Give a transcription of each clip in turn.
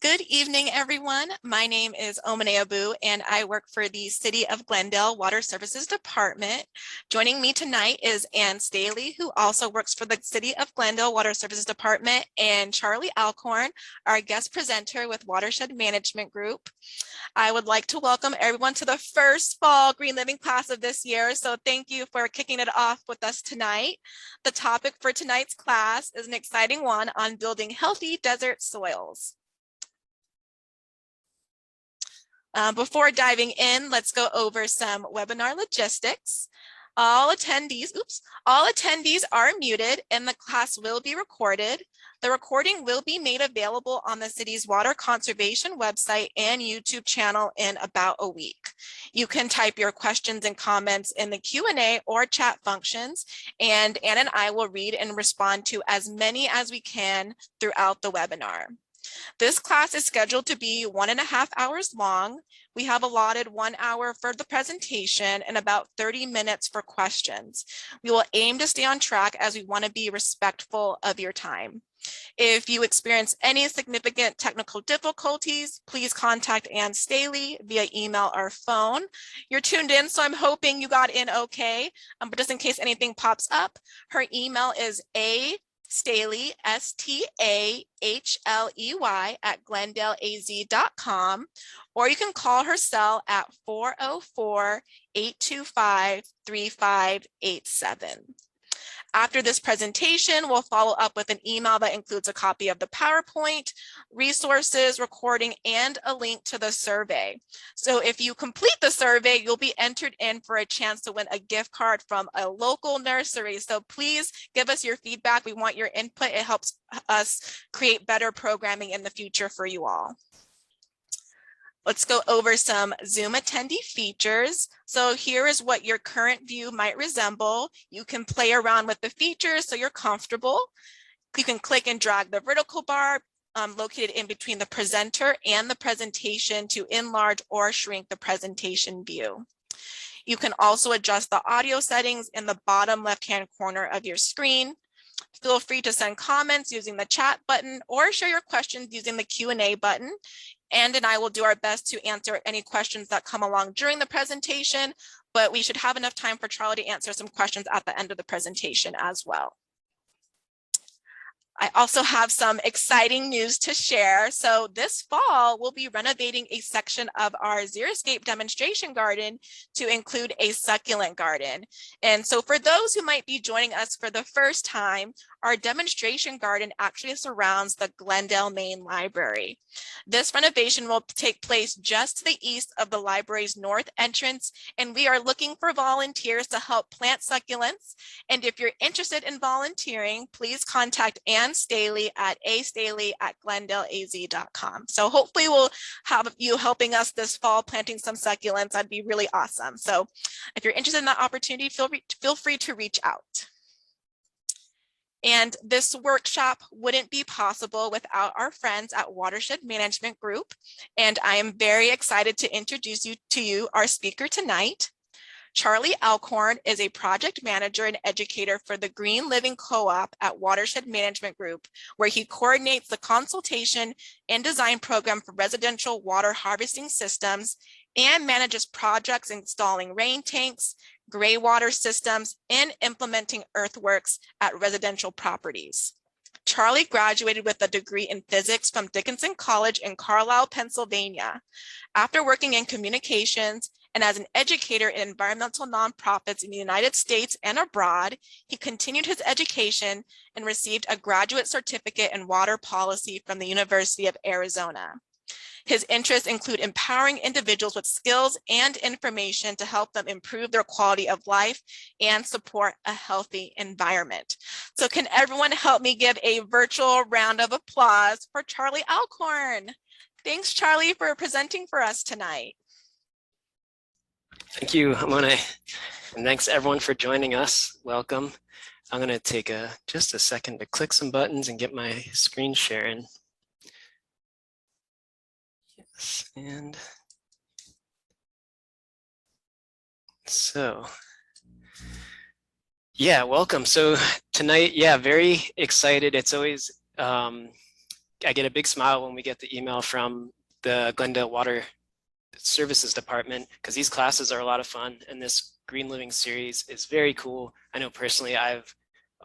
Good evening, everyone. My name is Omane Abu, and I work for the City of Glendale Water Services Department. Joining me tonight is Ann Staley, who also works for the City of Glendale Water Services Department, and Charlie Alcorn, our guest presenter with Watershed Management Group. I would like to welcome everyone to the first fall Green Living class of this year. So thank you for kicking it off with us tonight. The topic for tonight's class is an exciting one on building healthy desert soils. Before diving in, let's go over some webinar logistics. All attendees are muted and the class will be recorded. The recording will be made available on the city's water conservation website and YouTube channel in about a week. You can type your questions and comments in the Q&A or chat functions, and Ann and I will read and respond to as many as we can throughout the webinar. This class is scheduled to be 1.5 hours long. We have allotted 1 hour for the presentation and about 30 minutes for questions. We will aim to stay on track as we want to be respectful of your time. If you experience any significant technical difficulties, please contact Ann Staley via email or phone. You're tuned in, so I'm hoping you got in okay. But just in case anything pops up, her email is Staley, STAHLEY @glendaleaz.com, or you can call her cell at 404-825-3587. After this presentation, we'll follow up with an email that includes a copy of the PowerPoint, resources, recording, and a link to the survey. So if you complete the survey, you'll be entered in for a chance to win a gift card from a local nursery. So please give us your feedback. We want your input. It helps us create better programming in the future for you all. Let's go over some Zoom attendee features. So here is what your current view might resemble. You can play around with the features so you're comfortable. You can click and drag the vertical bar located in between the presenter and the presentation to enlarge or shrink the presentation view. You can also adjust the audio settings in the bottom left-hand corner of your screen. Feel free to send comments using the chat button or share your questions using the Q&A button. Ann and I will do our best to answer any questions that come along during the presentation, but we should have enough time for Charlie to answer some questions at the end of the presentation as well. I also have some exciting news to share. So this fall, we'll be renovating a section of our xeriscape demonstration garden to include a succulent garden. And so for those who might be joining us for the first time, our demonstration garden actually surrounds the Glendale Main Library. This renovation will take place just to the east of the library's north entrance, and we are looking for volunteers to help plant succulents. And if you're interested in volunteering, please contact Ann Staley at astaley@glendaleaz.com. So hopefully we'll have you helping us this fall planting some succulents. That'd be really awesome. So if you're interested in that opportunity, feel free to reach out. And this workshop wouldn't be possible without our friends at Watershed Management Group. And I am very excited to introduce you to our speaker tonight. Charlie Alcorn is a project manager and educator for the Green Living Co-op at Watershed Management Group, where he coordinates the consultation and design program for residential water harvesting systems and manages projects installing rain tanks, gray water systems, and implementing earthworks at residential properties. Charlie graduated with a degree in physics from Dickinson College in Carlisle, Pennsylvania. After working in communications and as an educator in environmental nonprofits in the United States and abroad, he continued his education and received a graduate certificate in water policy from the University of Arizona. His interests include empowering individuals with skills and information to help them improve their quality of life and support a healthy environment. So can everyone help me give a virtual round of applause for Charlie Alcorn? Thanks, Charlie, for presenting for us tonight. Thank you, Amone. And thanks everyone for joining us. Welcome. I'm going to take just a second to click some buttons and get my screen sharing. Yes, and so, yeah, welcome. So tonight, yeah, very excited. It's always I get a big smile when we get the email from the Glendale Water Services Department, because these classes are a lot of fun, and this Green Living series is very cool. I know personally I've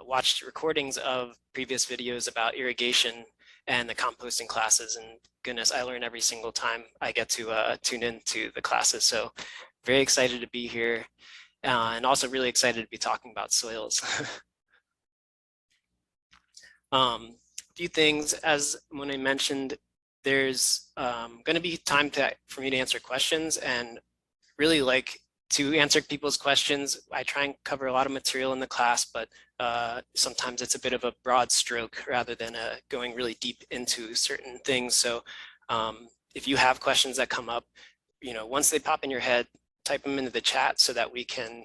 watched recordings of previous videos about irrigation and the composting classes, and goodness, I learn every single time I get to tune into the classes. So very excited to be here, and also really excited to be talking about soils. A few things, as Monet mentioned, there's going to be time for me to answer questions, and really like to answer people's questions. I try and cover a lot of material in the class, but sometimes it's a bit of a broad stroke rather than going really deep into certain things. So if you have questions that come up, once they pop in your head, type them into the chat so that we can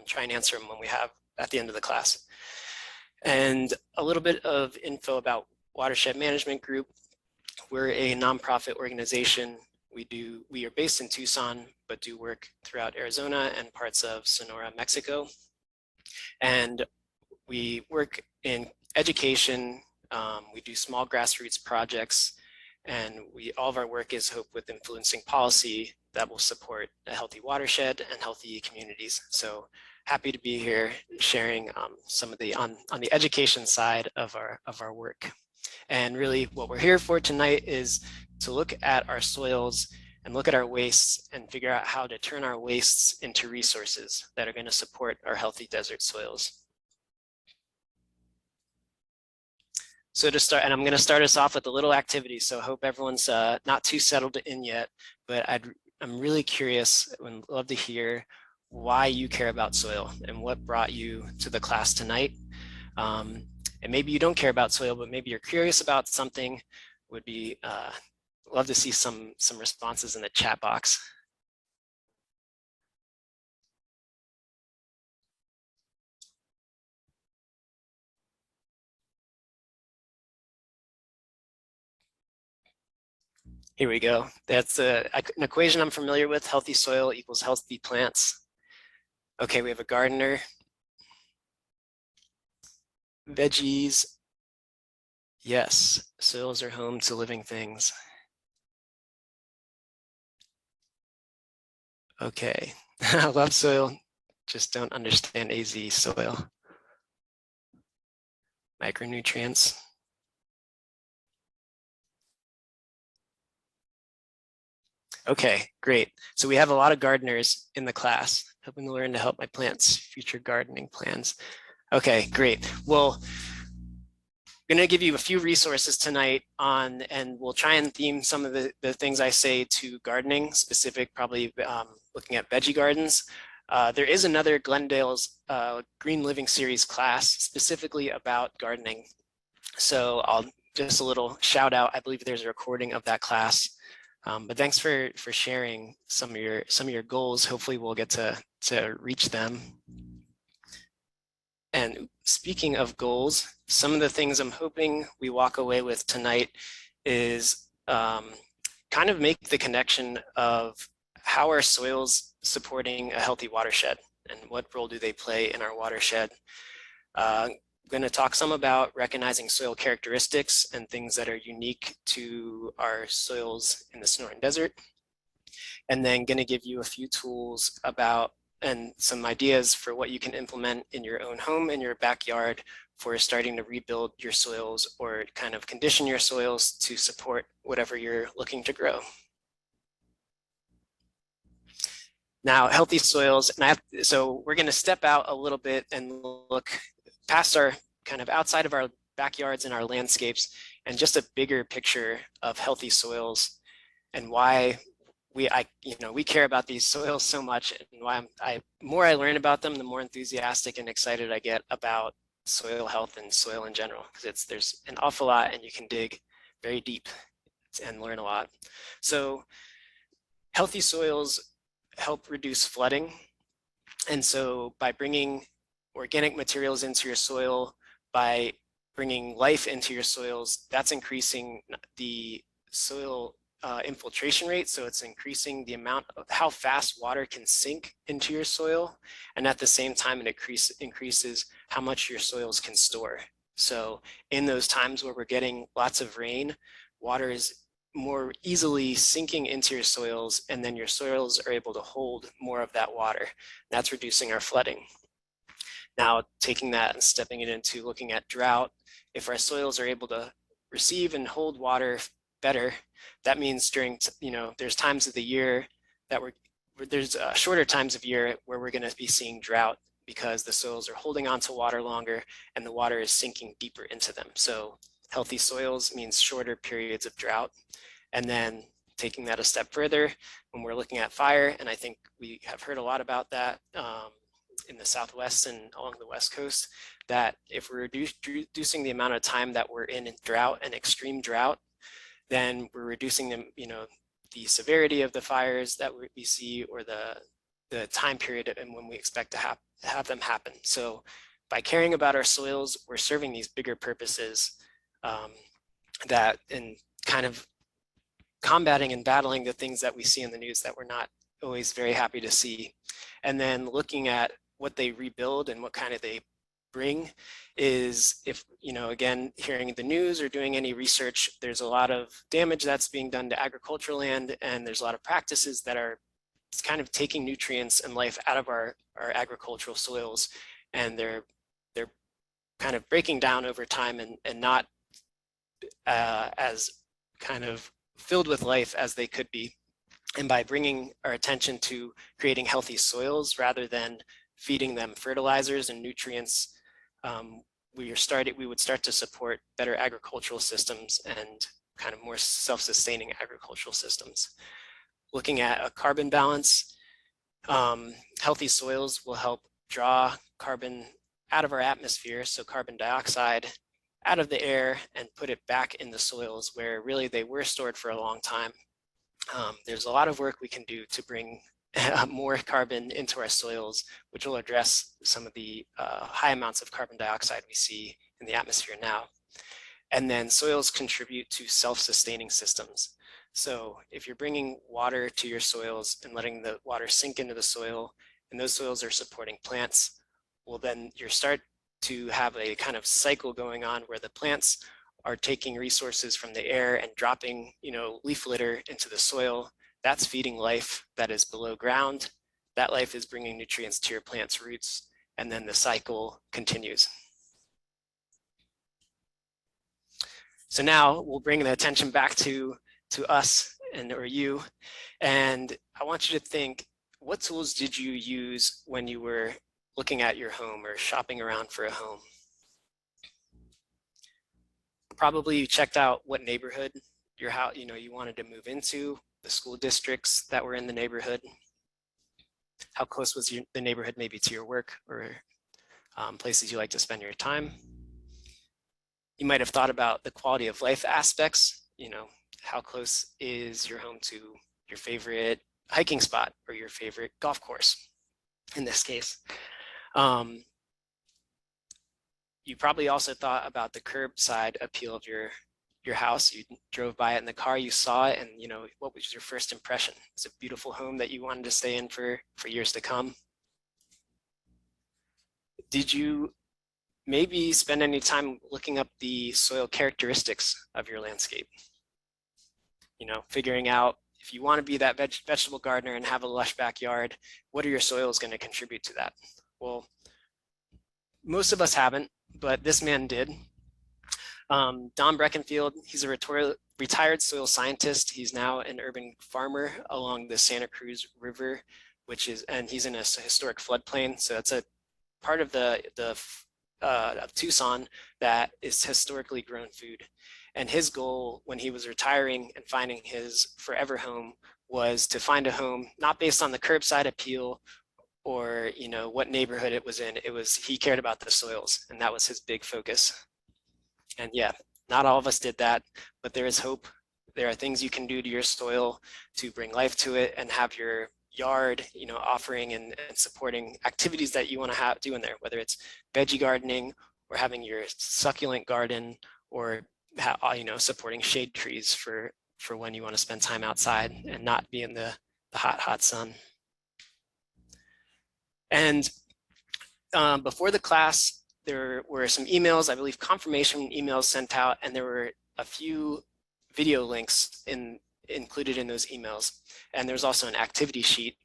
try and answer them when we have at the end of the class. And a little bit of info about Watershed Management Group. We're a nonprofit organization. We are based in Tucson, but do work throughout Arizona and parts of Sonora, Mexico. And we work in education. We do small grassroots projects, and all of our work is hope with influencing policy that will support a healthy watershed and healthy communities. So happy to be here sharing some of the on the education side of our work. And really what we're here for tonight is to look at our soils and look at our wastes and figure out how to turn our wastes into resources that are going to support our healthy desert soils. So to start, and I'm going to start us off with a little activity, so I hope everyone's not too settled in yet, but I'm really curious and love to hear why you care about soil and what brought you to the class tonight. And maybe you don't care about soil, but maybe you're curious about something. Would be love to see some responses in the chat box. Here we go. That's an equation I'm familiar with. Healthy soil equals healthy plants. Okay, we have a gardener. Veggies. Yes, soils are home to living things. Okay, I love soil, just don't understand AZ soil. Micronutrients. Okay, great. So we have a lot of gardeners in the class, hoping to learn to help my plants' future gardening plans. Okay, great. Well, I'm going to give you a few resources tonight and we'll try and theme some of the things I say to gardening, specific, probably looking at veggie gardens. There is another Glendale's Green Living Series class specifically about gardening. So I'll just a little shout out. I believe there's a recording of that class. But thanks for sharing some of your goals. Hopefully we'll get to reach them. And speaking of goals, some of the things I'm hoping we walk away with tonight is kind of make the connection of how are soils supporting a healthy watershed and what role do they play in our watershed. I'm going to talk some about recognizing soil characteristics and things that are unique to our soils in the Sonoran Desert. And then going to give you a few tools about and some ideas for what you can implement in your own home, in your backyard, for starting to rebuild your soils or kind of condition your soils to support whatever you're looking to grow. Now, healthy soils, and so we're going to step out a little bit and look past our kind of outside of our backyards and our landscapes and just a bigger picture of healthy soils and why we care about these soils so much, and why more I learn about them, the more enthusiastic and excited I get about soil health and soil in general, because there's an awful lot and you can dig very deep and learn a lot. So healthy soils help reduce flooding. And so by bringing organic materials into your soil, by bringing life into your soils, that's increasing the soil infiltration rate. So it's increasing the amount of how fast water can sink into your soil. And at the same time, it increases how much your soils can store. So in those times where we're getting lots of rain, water is more easily sinking into your soils, and then your soils are able to hold more of that water. That's reducing our flooding. Now, taking that and stepping it into looking at drought, if our soils are able to receive and hold water better, that means during, there's times of the year that there's shorter times of year where we're going to be seeing drought because the soils are holding on to water longer and the water is sinking deeper into them. So healthy soils means shorter periods of drought. And then taking that a step further, when we're looking at fire, and I think we have heard a lot about that in the Southwest and along the West Coast, that if we're reducing the amount of time that we're in drought and extreme drought, then we're reducing them, the severity of the fires that we see, or the time period and when we expect to have them happen. So by caring about our soils, we're serving these bigger purposes that in kind of combating and battling the things that we see in the news that we're not always very happy to see. And then looking at what they rebuild and what kind of they bring is, if, again, hearing the news or doing any research, there's a lot of damage that's being done to agricultural land, and there's a lot of practices that are kind of taking nutrients and life out of our agricultural soils, and they're kind of breaking down over time and not as kind of filled with life as they could be. And by bringing our attention to creating healthy soils rather than feeding them fertilizers and nutrients, we would start to support better agricultural systems and kind of more self-sustaining agricultural systems. Looking at a carbon balance, healthy soils will help draw carbon out of our atmosphere, so carbon dioxide out of the air, and put it back in the soils where really they were stored for a long time. There's a lot of work we can do to bring more carbon into our soils, which will address some of the high amounts of carbon dioxide we see in the atmosphere now. And then soils contribute to self-sustaining systems. So if you're bringing water to your soils and letting the water sink into the soil, and those soils are supporting plants, well, then you start to have a kind of cycle going on where the plants are taking resources from the air and dropping, leaf litter into the soil. That's feeding life that is below ground. That life is bringing nutrients to your plant's roots, and then the cycle continues. So now we'll bring the attention back to us or you, and I want you to think, what tools did you use when you were looking at your home or shopping around for a home? Probably you checked out what neighborhood your house, you wanted to move into, the school districts that were in the neighborhood. How close was the neighborhood maybe to your work or places you like to spend your time? You might have thought about the quality of life aspects. How close is your home to your favorite hiking spot or your favorite golf course in this case? You probably also thought about the curbside appeal of your house. You drove by it in the car, you saw it, and what was your first impression? It's a beautiful home that you wanted to stay in for years to come. Did you maybe spend any time looking up the soil characteristics of your landscape? Figuring out, if you want to be that vegetable gardener and have a lush backyard, what are your soils going to contribute to that? Well, most of us haven't, but this man did. Don Breckenfield, he's a retired soil scientist. He's now an urban farmer along the Santa Cruz River, and he's in a historic floodplain. So that's a part of of Tucson that is historically grown food. And his goal when he was retiring and finding his forever home was to find a home not based on the curbside appeal or what neighborhood it was in. He cared about the soils, and that was his big focus. And yeah, not all of us did that, but there is hope. There are things you can do to your soil to bring life to it and have your yard, offering and supporting activities that you want to do in there, whether it's veggie gardening or having your succulent garden, or supporting shade trees for when you want to spend time outside and not be in the hot sun. And before the class, there were some emails, I believe confirmation emails sent out, and there were a few video links included in those emails. And there's also an activity sheet.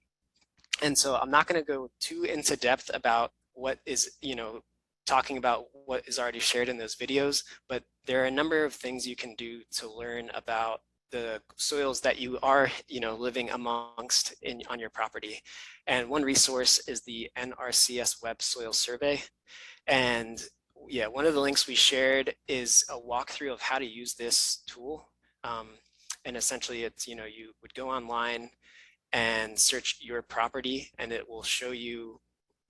And so I'm not going to go too into depth about what is, talking about what is already shared in those videos, but there are a number of things you can do to learn about the soils that you are, living amongst on your property. And one resource is the NRCS Web Soil Survey. And yeah, one of the links we shared is a walkthrough of how to use this tool. And essentially it's, you would go online and search your property, and it will show you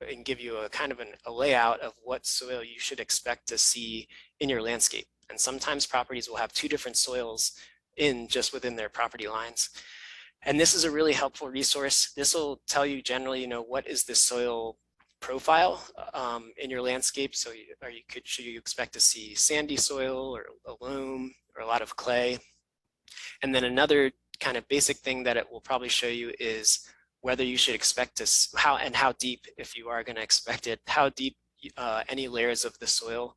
and give you a kind of a layout of what soil you should expect to see in your landscape. And sometimes properties will have two different soils just within their property lines. And this is a really helpful resource. This will tell you generally, what is the soil profile in your landscape. So should you expect to see sandy soil or a loam or a lot of clay? And then another kind of basic thing that it will probably show you is whether you should expect how deep, if you are going to expect it, how deep any layers of the soil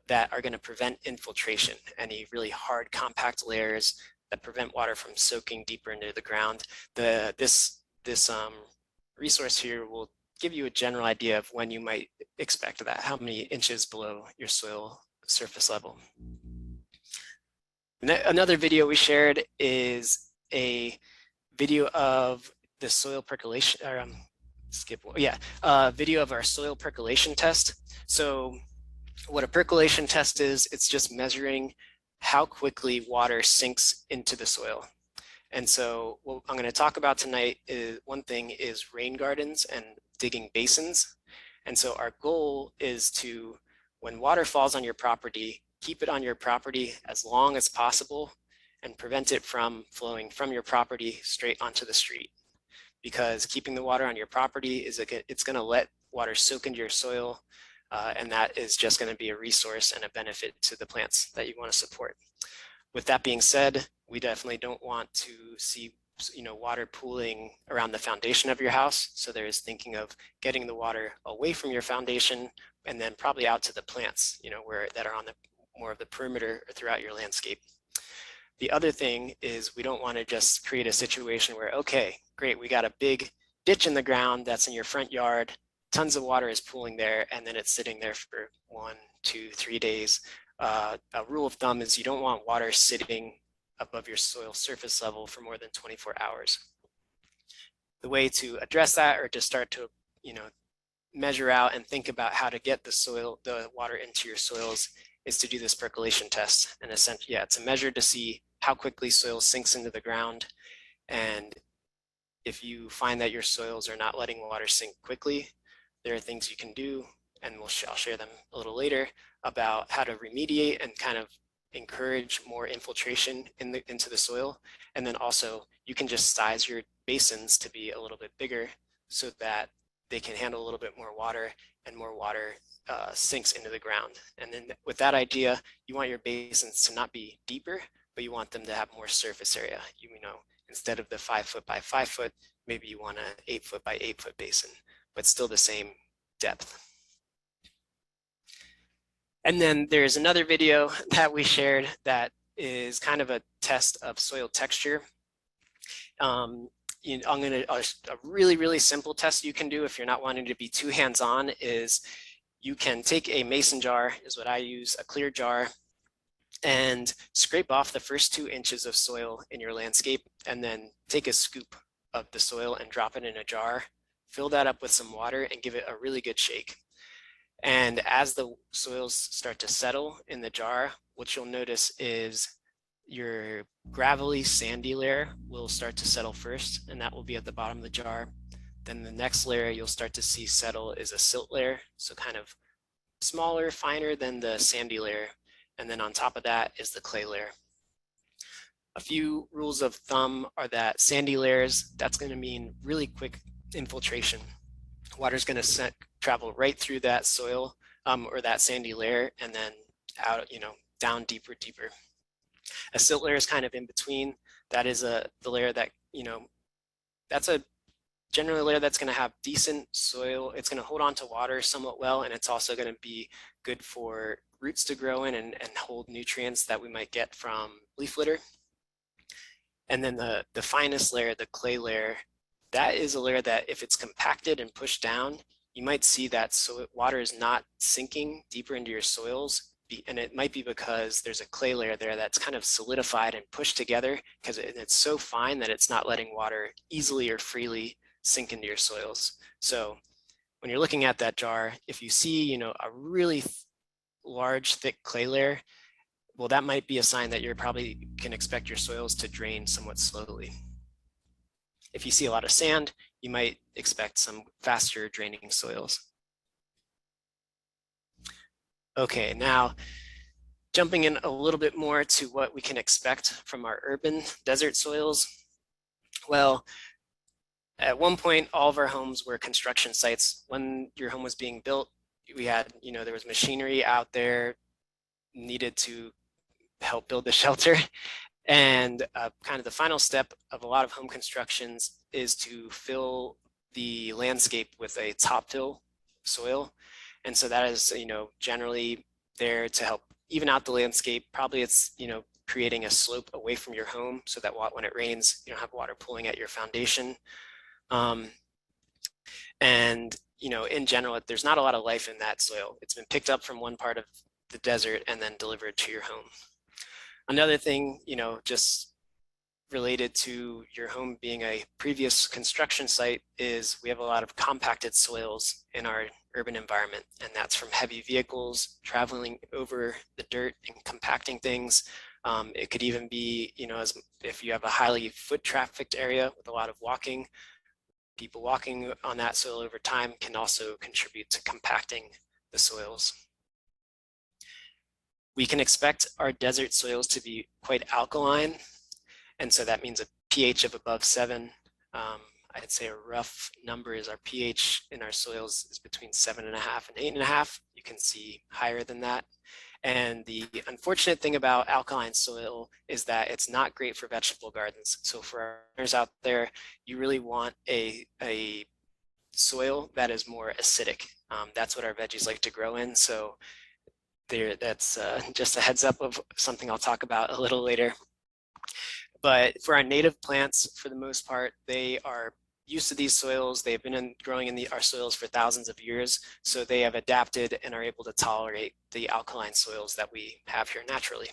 that are going to prevent infiltration, any really hard compact layers that prevent water from soaking deeper into the ground. This resource here will give you a general idea of when you might expect that, how many inches below your soil surface level. Another video we shared is a video of the soil percolation, or video of our soil percolation test. So what a percolation test is, it's just measuring how quickly water sinks into the soil. And so what I'm going to talk about tonight is one thing is rain gardens and digging basins. And so our goal is to, when water falls on your property, keep it on your property as long as possible and prevent it from flowing from your property straight onto the street. Because keeping the water on your property it's going to let water soak into your soil, and that is just going to be a resource and a benefit to the plants that you want to support. With that being said, we definitely don't want to see water pooling around the foundation of your house. So there's thinking of getting the water away from your foundation and then probably out to the plants, that are on the more of the perimeter or throughout your landscape. The other thing is we don't want to just create a situation where, okay, great, we got a big ditch in the ground that's in your front yard, tons of water is pooling there, and then it's sitting there for 1, 2, 3 days. A rule of thumb is you don't want water sitting above your soil surface level for more than 24 hours. The way to address that, or to start to, measure out and think about how to get the water into your soils, is to do this percolation test. And essentially, it's a measure to see how quickly soil sinks into the ground. And if you find that your soils are not letting water sink quickly, there are things you can do, and I'll share them a little later, about how to remediate and kind of encourage more infiltration into the soil. And then also you can just size your basins to be a little bit bigger so that they can handle a little bit more water, and more water sinks into the ground. And then with that idea, you want your basins to not be deeper, but you want them to have more surface area. Instead of the 5 foot by 5 foot, maybe you want an 8 foot by 8 foot basin, but still the same depth. And then there's another video that we shared that is kind of a test of soil texture. A really, really simple test you can do if you're not wanting to be too hands-on is you can take a mason jar, is what I use, a clear jar, and scrape off the first 2 inches of soil in your landscape, and then take a scoop of the soil and drop it in a jar, fill that up with some water, and give it a really good shake. And as the soils start to settle in the jar, what you'll notice is your gravelly sandy layer will start to settle first, and that will be at the bottom of the jar. Then the next layer you'll start to see settle is a silt layer, so kind of smaller, finer than the sandy layer. And then on top of that is the clay layer. A few rules of thumb are that sandy layers, that's going to mean really quick infiltration. Water's going to travel right through that soil or that sandy layer, and then out, down deeper. A silt layer is kind of in between. That is the layer that, that's a generally a layer that's going to have decent soil. It's going to hold on to water somewhat well, and it's also going to be good for roots to grow in and hold nutrients that we might get from leaf litter. And then the finest layer, the clay layer, that is a layer that if it's compacted and pushed down, you might see that water is not sinking deeper into your soils. And it might be because there's a clay layer there that's kind of solidified and pushed together because it's so fine that it's not letting water easily or freely sink into your soils. So when you're looking at that jar, if you see, a really large, thick clay layer, well, that might be a sign that you're probably can expect your soils to drain somewhat slowly. If you see a lot of sand, you might expect some faster draining soils. Okay, now jumping in a little bit more to what we can expect from our urban desert soils. Well, at one point, all of our homes were construction sites. When your home was being built, we had, there was machinery out there needed to help build the shelter. And kind of the final step of a lot of home constructions is to fill the landscape with a top fill soil. And so that is, generally there to help even out the landscape. Probably it's, creating a slope away from your home so that when it rains, you don't have water pooling at your foundation. And, in general, there's not a lot of life in that soil. It's been picked up from one part of the desert and then delivered to your home. Another thing, just related to your home being a previous construction site is we have a lot of compacted soils in our urban environment, and that's from heavy vehicles traveling over the dirt and compacting things. It could even be, as if you have a highly foot trafficked area with a lot of walking, people walking on that soil over time can also contribute to compacting the soils. We can expect our desert soils to be quite alkaline, and so that means a pH of above 7. I'd say a rough number is our pH in our soils is between 7.5 and 8.5. You can see higher than that. And the unfortunate thing about alkaline soil is that it's not great for vegetable gardens. So for our owners out there, you really want a soil that is more acidic. That's what our veggies like to grow in. So that's just a heads up of something I'll talk about a little later. But for our native plants, for the most part, they are used to these soils. They've been growing in our soils for thousands of years, so they have adapted and are able to tolerate the alkaline soils that we have here naturally.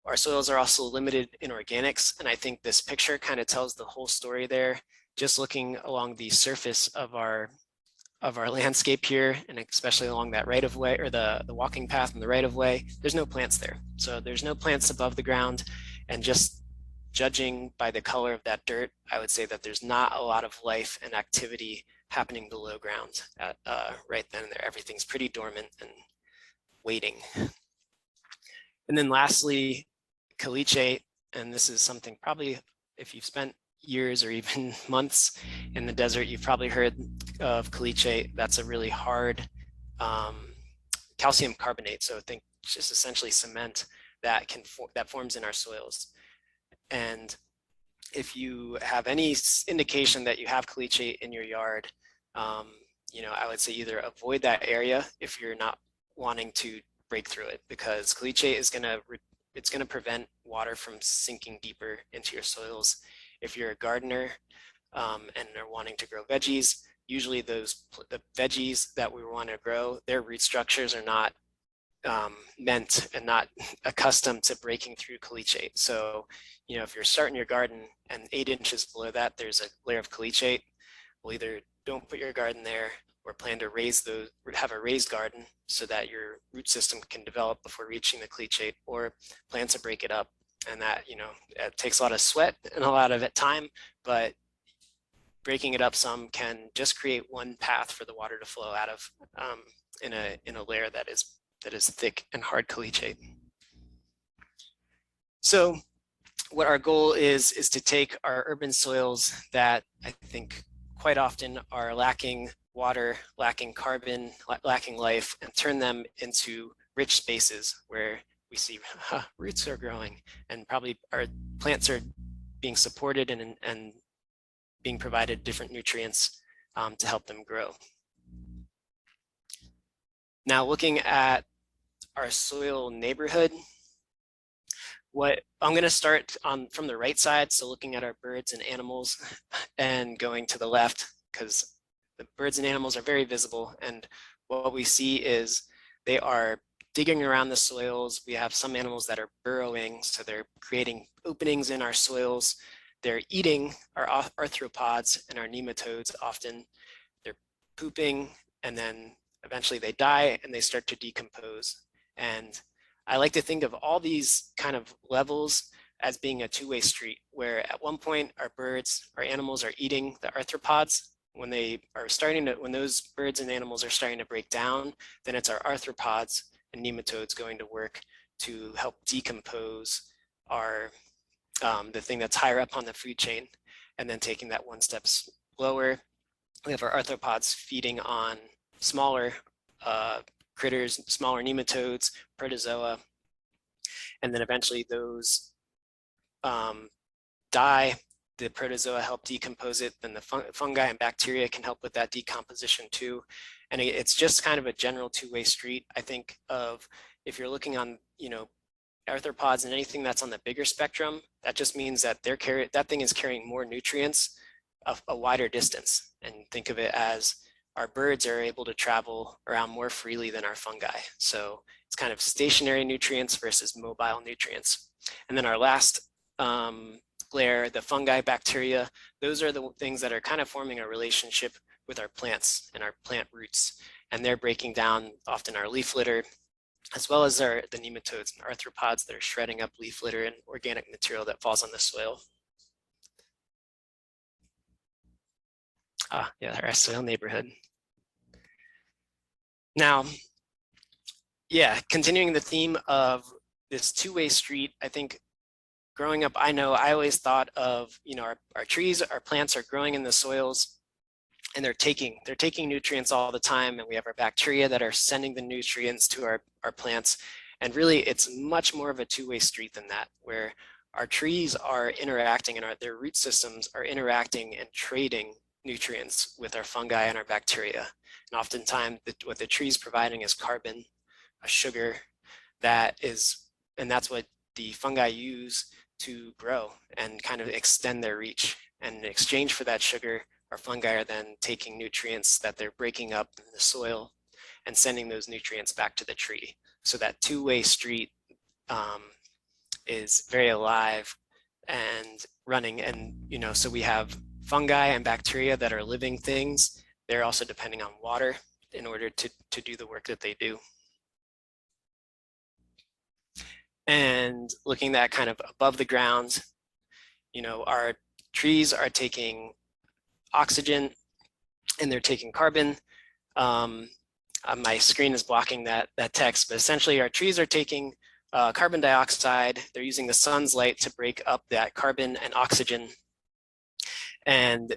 Our soils are also limited in organics, and I think this picture kind of tells the whole story there. Just looking along the surface of our landscape here, and especially along that right of way or the walking path and the right of way, there's no plants there. So there's no plants above the ground, and just judging by the color of that dirt, I would say that there's not a lot of life and activity happening below ground right then and there. Everything's pretty dormant and waiting. And then lastly, caliche, and this is something probably if you've spent years or even months in the desert, you've probably heard of caliche. That's a really hard calcium carbonate. So think just essentially cement that forms in our soils. And if you have any indication that you have caliche in your yard, I would say either avoid that area if you're not wanting to break through it, because caliche is it's going to prevent water from sinking deeper into your soils. If you're a gardener and are wanting to grow veggies, usually the veggies that we want to grow, their root structures are not meant and not accustomed to breaking through caliche. So, if you're starting your garden and 8 inches below that, there's a layer of caliche, well, either don't put your garden there or plan to have a raised garden so that your root system can develop before reaching the caliche, or plan to break it up. And that, it takes a lot of sweat and a lot of time, but breaking it up some can just create one path for the water to flow out of in a layer that is thick and hard caliche. So what our goal is to take our urban soils that I think quite often are lacking water, lacking carbon, lacking life, and turn them into rich spaces where we see roots are growing and probably our plants are being supported and being provided different nutrients to help them grow. Now looking at our soil neighborhood, what I'm going to start from the right side, so looking at our birds and animals, and going to the left, because the birds and animals are very visible, and what we see is they are digging around the soils. We have some animals that are burrowing, so they're creating openings in our soils. They're eating our arthropods and our nematodes often. They're pooping, and then eventually they die and they start to decompose. And I like to think of all these kind of levels as being a two-way street, where at one point our birds, our animals are eating the arthropods. When when those birds and animals are starting to break down, then it's our arthropods and nematodes going to work to help decompose our the thing that's higher up on the food chain. And then taking that one step lower, we have our arthropods feeding on smaller critters, smaller nematodes, protozoa, and then eventually those die. The protozoa help decompose it, then the fungi and bacteria can help with that decomposition too. And it's just kind of a general two-way street. I think of, if you're looking on, arthropods and anything that's on the bigger spectrum, that just means that that thing is carrying more nutrients a wider distance. And think of it as our birds are able to travel around more freely than our fungi. So it's kind of stationary nutrients versus mobile nutrients. And then our last layer, the fungi, bacteria, those are the things that are kind of forming a relationship with our plants and our plant roots. And they're breaking down often our leaf litter, as well as the nematodes and arthropods that are shredding up leaf litter and organic material that falls on the soil. Yeah, our soil neighborhood. Now, yeah, continuing the theme of this two-way street, I think growing up, I always thought of, our trees, our plants are growing in the soils, and they're taking nutrients all the time, and we have our bacteria that are sending the nutrients to our plants. And really, it's much more of a two-way street than that, where our trees are interacting and their root systems are interacting and trading nutrients with our fungi and our bacteria. And oftentimes what the tree is providing is carbon, a sugar, and that's what the fungi use to grow and kind of extend their reach. And in exchange for that sugar, our fungi are then taking nutrients that they're breaking up in the soil and sending those nutrients back to the tree. So that two-way street is very alive and running. And, so we have fungi and bacteria that are living things. They're also depending on water in order to do the work that they do. And looking at kind of above the ground, our trees are taking oxygen and they're taking carbon. My screen is blocking that text, but essentially our trees are taking carbon dioxide. They're using the sun's light to break up that carbon and oxygen, and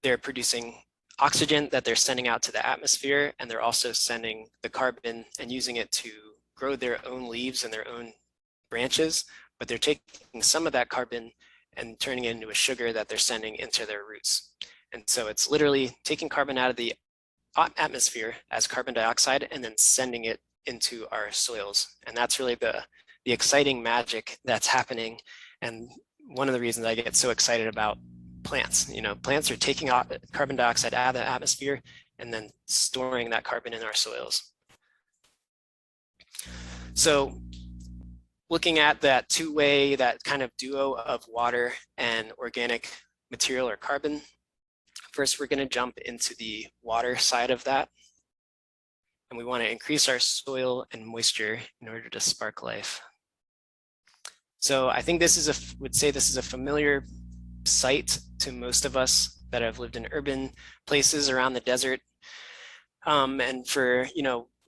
they're producing oxygen that they're sending out to the atmosphere, and they're also sending the carbon and using it to grow their own leaves and their own branches, but they're taking some of that carbon and turning it into a sugar that they're sending into their roots. And so it's literally taking carbon out of the atmosphere as carbon dioxide and then sending it into our soils. And that's really the exciting magic that's happening. And one of the reasons I get so excited about plants, plants are taking carbon dioxide out of the atmosphere and then storing that carbon in our soils. So looking at that two-way, that kind of duo of water and organic material or carbon, first we're going to jump into the water side of that. And we want to increase our soil and moisture in order to spark life. So I think this is would say this is a familiar sight to most of us that have lived in urban places around the desert. And for,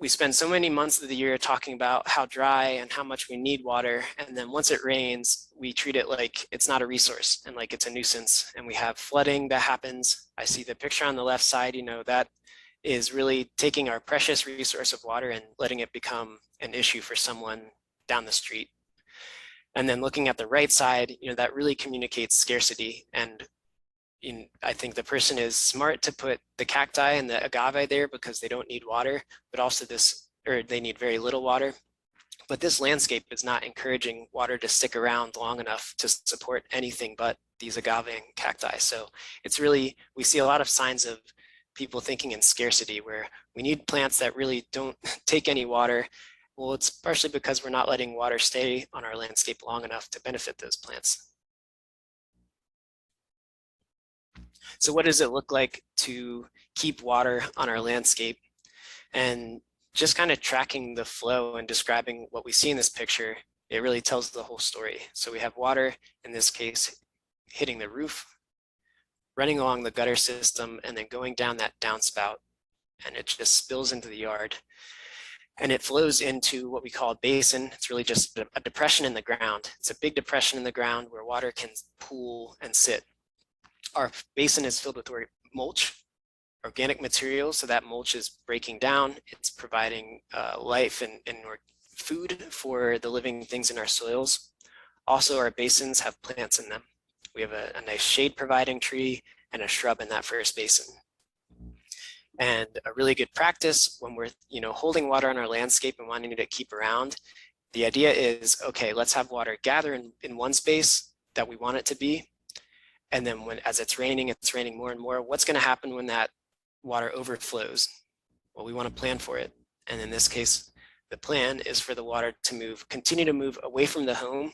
we spend so many months of the year talking about how dry and how much we need water. And then once it rains, we treat it like it's not a resource and like it's a nuisance. And we have flooding that happens. I see the picture on the left side, that is really taking our precious resource of water and letting it become an issue for someone down the street. And then looking at the right side, that really communicates scarcity. And, I think the person is smart to put the cacti and the agave there because they don't need water, but also they need very little water. But this landscape is not encouraging water to stick around long enough to support anything but these agave and cacti. So it's really, we see a lot of signs of people thinking in scarcity where we need plants that really don't take any water. Well, it's partially because we're not letting water stay on our landscape long enough to benefit those plants. So what does it look like to keep water on our landscape? And just kind of tracking the flow and describing what we see in this picture, it really tells the whole story. So we have water, in this case, hitting the roof, running along the gutter system, and then going down that downspout, and it just spills into the yard. And it flows into what we call a basin. It's really just a depression in the ground. It's a big depression in the ground where water can pool and sit. Our basin is filled with mulch, organic materials, so that mulch is breaking down. It's providing life and food for the living things in our soils. Also, our basins have plants in them. We have a nice shade providing tree and a shrub in that first basin. And a really good practice when we're holding water on our landscape and wanting to keep around, the idea is, okay, let's have water gather in one space that we want it to be. And then as it's raining more and more. What's going to happen when that water overflows? Well, we want to plan for it. And in this case, the plan is for the water to continue to move away from the home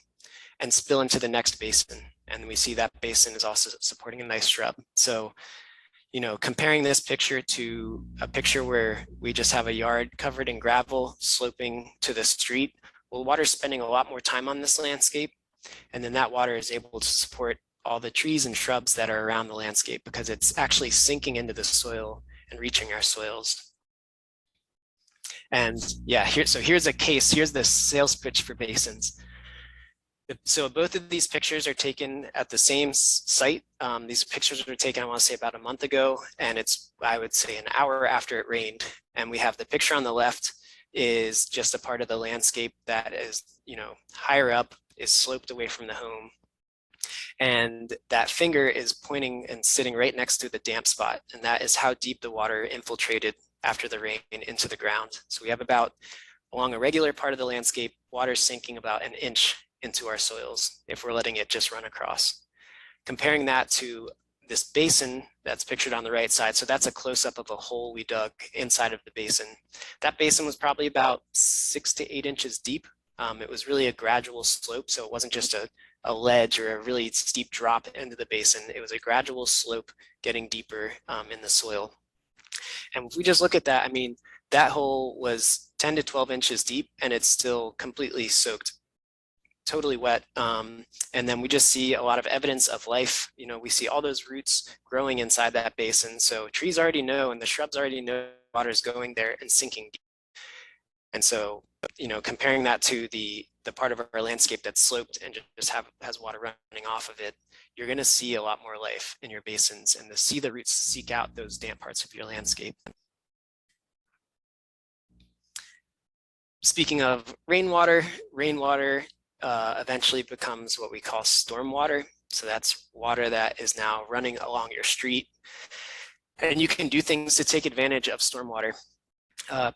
and spill into the next basin. And we see that basin is also supporting a nice shrub. So, comparing this picture to a picture where we just have a yard covered in gravel sloping to the street, well, water's spending a lot more time on this landscape. And then that water is able to support all the trees and shrubs that are around the landscape because it's actually sinking into the soil and reaching our soils. And yeah, here's a case. Here's the sales pitch for basins. So both of these pictures are taken at the same site. These pictures were taken, I want to say, about a month ago, and it's, I would say, an hour after it rained. And we have the picture on the left is just a part of the landscape that is, higher up, is sloped away from the home. And that finger is pointing and sitting right next to the damp spot. And that is how deep the water infiltrated after the rain into the ground. So we have about, along a regular part of the landscape, water sinking about an inch into our soils if we're letting it just run across. Comparing that to this basin that's pictured on the right side. So that's a close-up of a hole we dug inside of the basin. That basin was probably about 6 to 8 inches deep. It was really a gradual slope. So it wasn't just a ledge or a really steep drop into the basin. It was a gradual slope getting deeper in the soil. And if we just look at that, I mean, that hole was 10 to 12 inches deep and it's still completely soaked, totally wet. And then we just see a lot of evidence of life. We see all those roots growing inside that basin. So trees already know and the shrubs already know water's going there and sinking deep. And so, comparing that to the part of our landscape that's sloped and just has water running off of it, you're going to see a lot more life in your basins and to see the roots seek out those damp parts of your landscape. Speaking of rainwater eventually becomes what we call stormwater. So that's water that is now running along your street. And you can do things to take advantage of stormwater.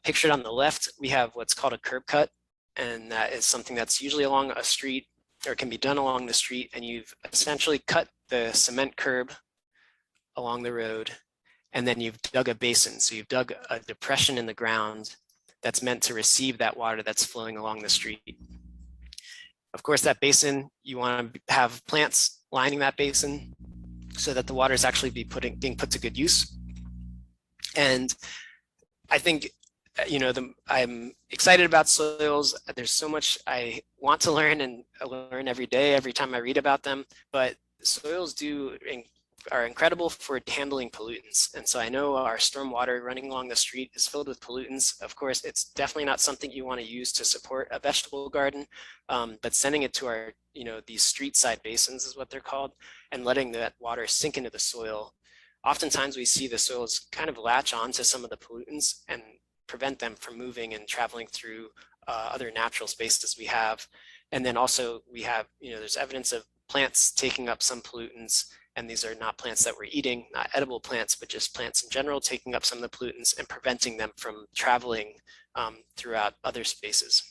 Pictured on the left, we have what's called a curb cut. And that is something that's usually along a street or can be done along the street. And you've essentially cut the cement curb along the road. And then you've dug a basin. So you've dug a depression in the ground that's meant to receive that water that's flowing along the street. Of course, that basin, you want to have plants lining that basin so that the water is actually being put to good use. And I think, I'm excited about soils. There's so much I want to learn and I learn every day, every time I read about them, but soils are incredible for handling pollutants. And so I know our stormwater running along the street is filled with pollutants. Of course, it's definitely not something you want to use to support a vegetable garden, but sending it to our, these street side basins is what they're called, and letting that water sink into the soil. Oftentimes we see the soils kind of latch on to some of the pollutants and prevent them from moving and traveling through other natural spaces we have. And then also we have, there's evidence of plants taking up some pollutants And these are not plants that we're eating, not edible plants, but just plants in general, taking up some of the pollutants and preventing them from traveling throughout other spaces.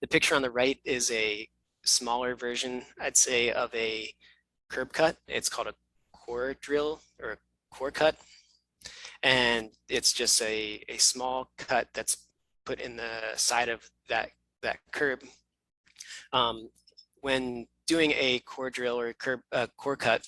The picture on the right is a smaller version, I'd say, of a curb cut. It's called a core drill or a core cut. And it's just a small cut that's put in the side of that curb. When doing a core drill or core cut,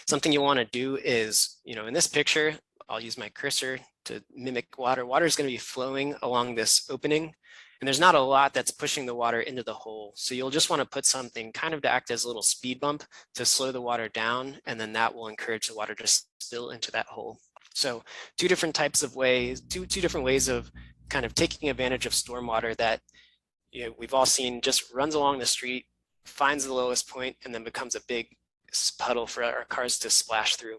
something you want to do is, in this picture, I'll use my cursor to mimic water. Water is going to be flowing along this opening, and there's not a lot that's pushing the water into the hole. So you'll just want to put something kind of to act as a little speed bump to slow the water down, and then that will encourage the water to spill into that hole. So two different ways of kind of taking advantage of stormwater that we've all seen just runs along the street, finds the lowest point, and then becomes a big puddle for our cars to splash through.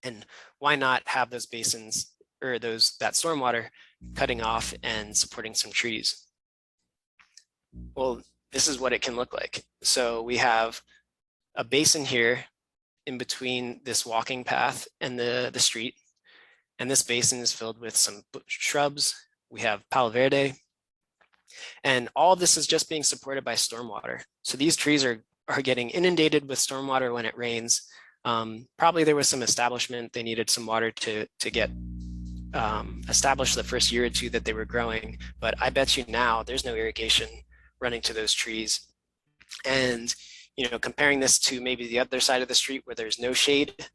And why not have those basins or that stormwater cutting off and supporting some trees? Well, this is what it can look like. So we have a basin here in between this walking path and the street. And this basin is filled with some shrubs. We have palo verde. And all of this is just being supported by stormwater. So these trees are getting inundated with stormwater when it rains. Probably there was some establishment. They needed some water to get established the first year or two that they were growing. But I bet you now there's no irrigation running to those trees. And comparing this to maybe the other side of the street where there's no shade,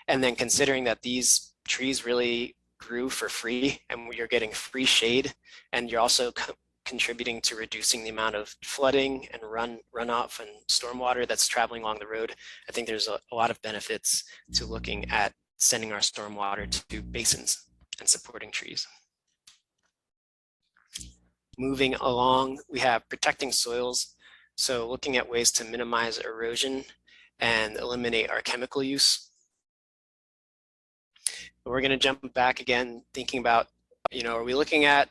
and then considering that these trees really grew for free and you're getting free shade, and you're also contributing to reducing the amount of flooding and runoff and stormwater that's traveling along the road. I think there's a lot of benefits to looking at sending our stormwater to basins and supporting trees. Moving along, we have protecting soils. So looking at ways to minimize erosion and eliminate our chemical use. We're going to jump back again, thinking about, are we looking at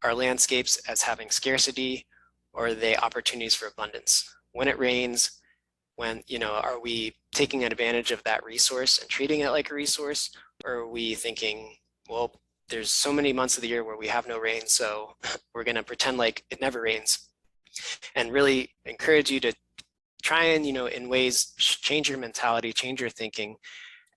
our landscapes as having scarcity, or are they opportunities for abundance? When it rains, are we taking advantage of that resource and treating it like a resource? Or are we thinking, well, there's so many months of the year where we have no rain, so we're going to pretend like it never rains? And really encourage you to try and, in ways, change your mentality, change your thinking.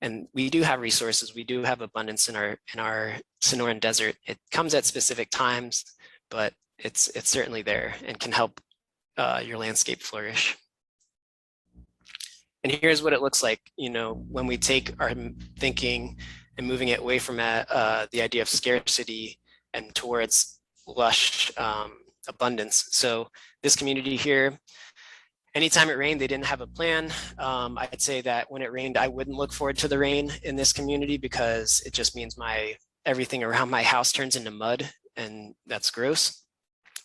And we do have resources. We do have abundance in our Sonoran Desert. It comes at specific times, but it's certainly there and can help your landscape flourish. And here's what it looks like, when we take our thinking and moving it away from the idea of scarcity and towards lush abundance. So this community here, anytime it rained, they didn't have a plan. I'd say that when it rained, I wouldn't look forward to the rain in this community because it just means everything around my house turns into mud, and that's gross.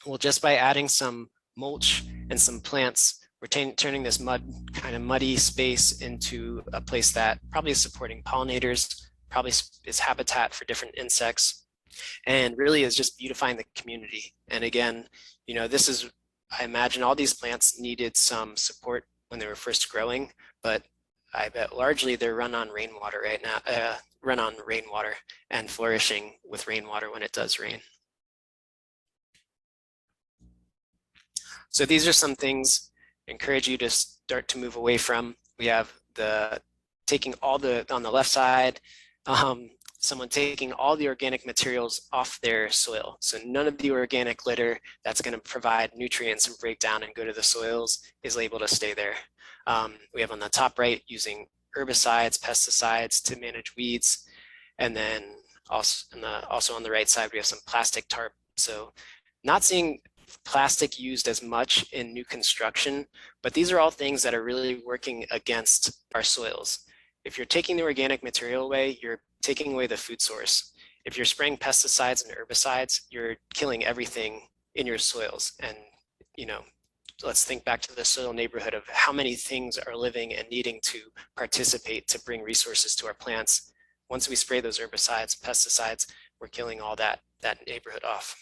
Well, just by adding some mulch and some plants, we're turning this kind of muddy space into a place that probably is supporting pollinators, probably is habitat for different insects, and really is just beautifying the community. And again, I imagine all these plants needed some support when they were first growing, but I bet largely they're run on rainwater right now, and flourishing with rainwater when it does rain. So these are some things I encourage you to start to move away from. We have taking on the left side, someone taking all the organic materials off their soil. So none of the organic litter that's going to provide nutrients and break down and go to the soils is able to stay there. We have on the top right using herbicides, pesticides to manage weeds. And then also on the right side, we have some plastic tarp. So not seeing plastic used as much in new construction, but these are all things that are really working against our soils. If you're taking the organic material away, you're taking away the food source. If you're spraying pesticides and herbicides, you're killing everything in your soils. And, let's think back to the soil neighborhood of how many things are living and needing to participate to bring resources to our plants. Once we spray those herbicides, pesticides, we're killing all that neighborhood off.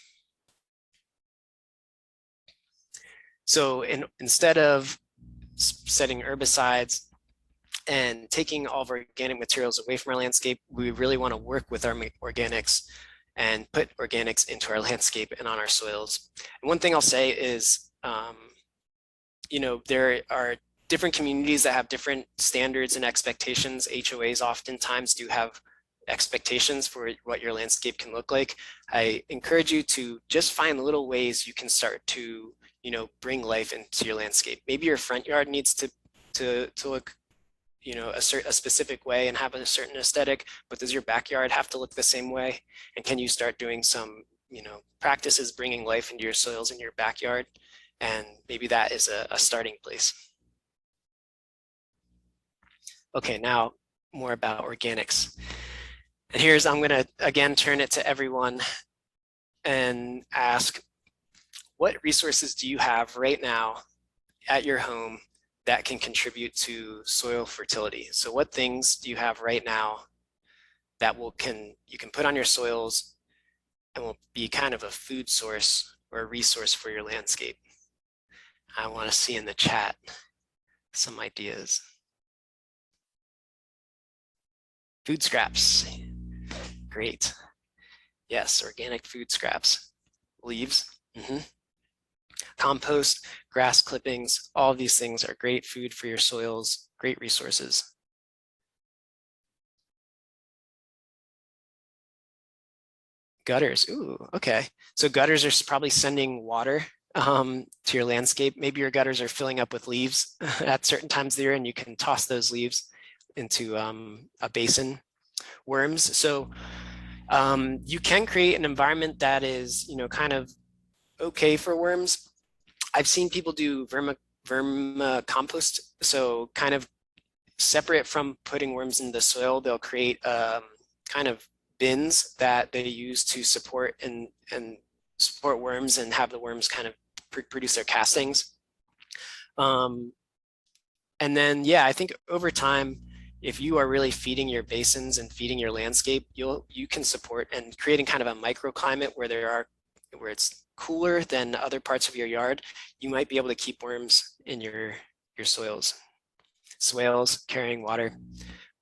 So instead of setting herbicides and taking all of our organic materials away from our landscape, we really want to work with our organics and put organics into our landscape and on our soils. And one thing I'll say is, you know, there are different communities that have different standards and expectations. HOAs oftentimes do have expectations for what your landscape can look like. I encourage you to just find little ways you can start to, you know, bring life into your landscape. Maybe your front yard needs to look, you know, a specific way and have a certain aesthetic, but does your backyard have to look the same way? And can you start doing some, you know, practices bringing life into your soils in your backyard? And maybe that is a starting place. Okay, now more about organics. And here's, I'm gonna again turn it to everyone and ask, what resources do you have right now at your home that can contribute to soil fertility? So what things do you have right now that you can put on your soils and will be kind of a food source or a resource for your landscape? I want to see in the chat some ideas. Food scraps, great. Yes, organic food scraps, leaves. Compost, grass clippings, all of these things are great food for your soils, great resources. Gutters, ooh, okay. So gutters are probably sending water to your landscape. Maybe your gutters are filling up with leaves at certain times of the year, and you can toss those leaves into a basin. Worms, so you can create an environment that is, you know, kind of okay for worms. I've seen people do vermicompost, so kind of separate from putting worms in the soil, they'll create kind of bins that they use to support and support worms and have the worms kind of produce their castings. And then, yeah, I think over time, if you are really feeding your basins and feeding your landscape, you can support and creating kind of a microclimate where it's cooler than other parts of your yard, you might be able to keep worms in your soils. Swales carrying water,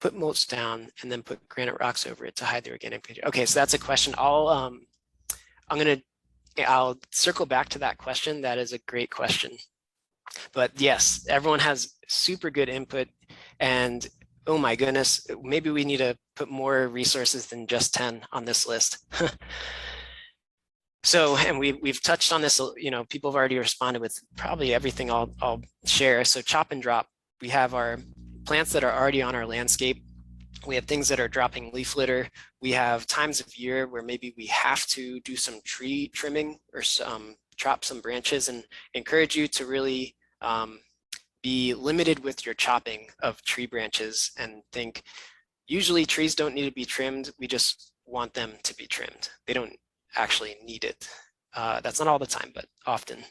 put mulch down, and then put granite rocks over it to hide the organic matter. Okay, so that's a question. I'll circle back to that question. That is a great question. But yes, everyone has super good input, and oh my goodness, maybe we need to put more resources than just 10 on this list. So, and we've touched on this, you know, people have already responded with probably everything I'll share. So chop and drop, we have our plants that are already on our landscape. We have things that are dropping leaf litter. We have times of year where maybe we have to do some tree trimming or chop some branches, and encourage you to really be limited with your chopping of tree branches and think, usually trees don't need to be trimmed. We just want them to be trimmed. They don't actually need it. That's not all the time, but often.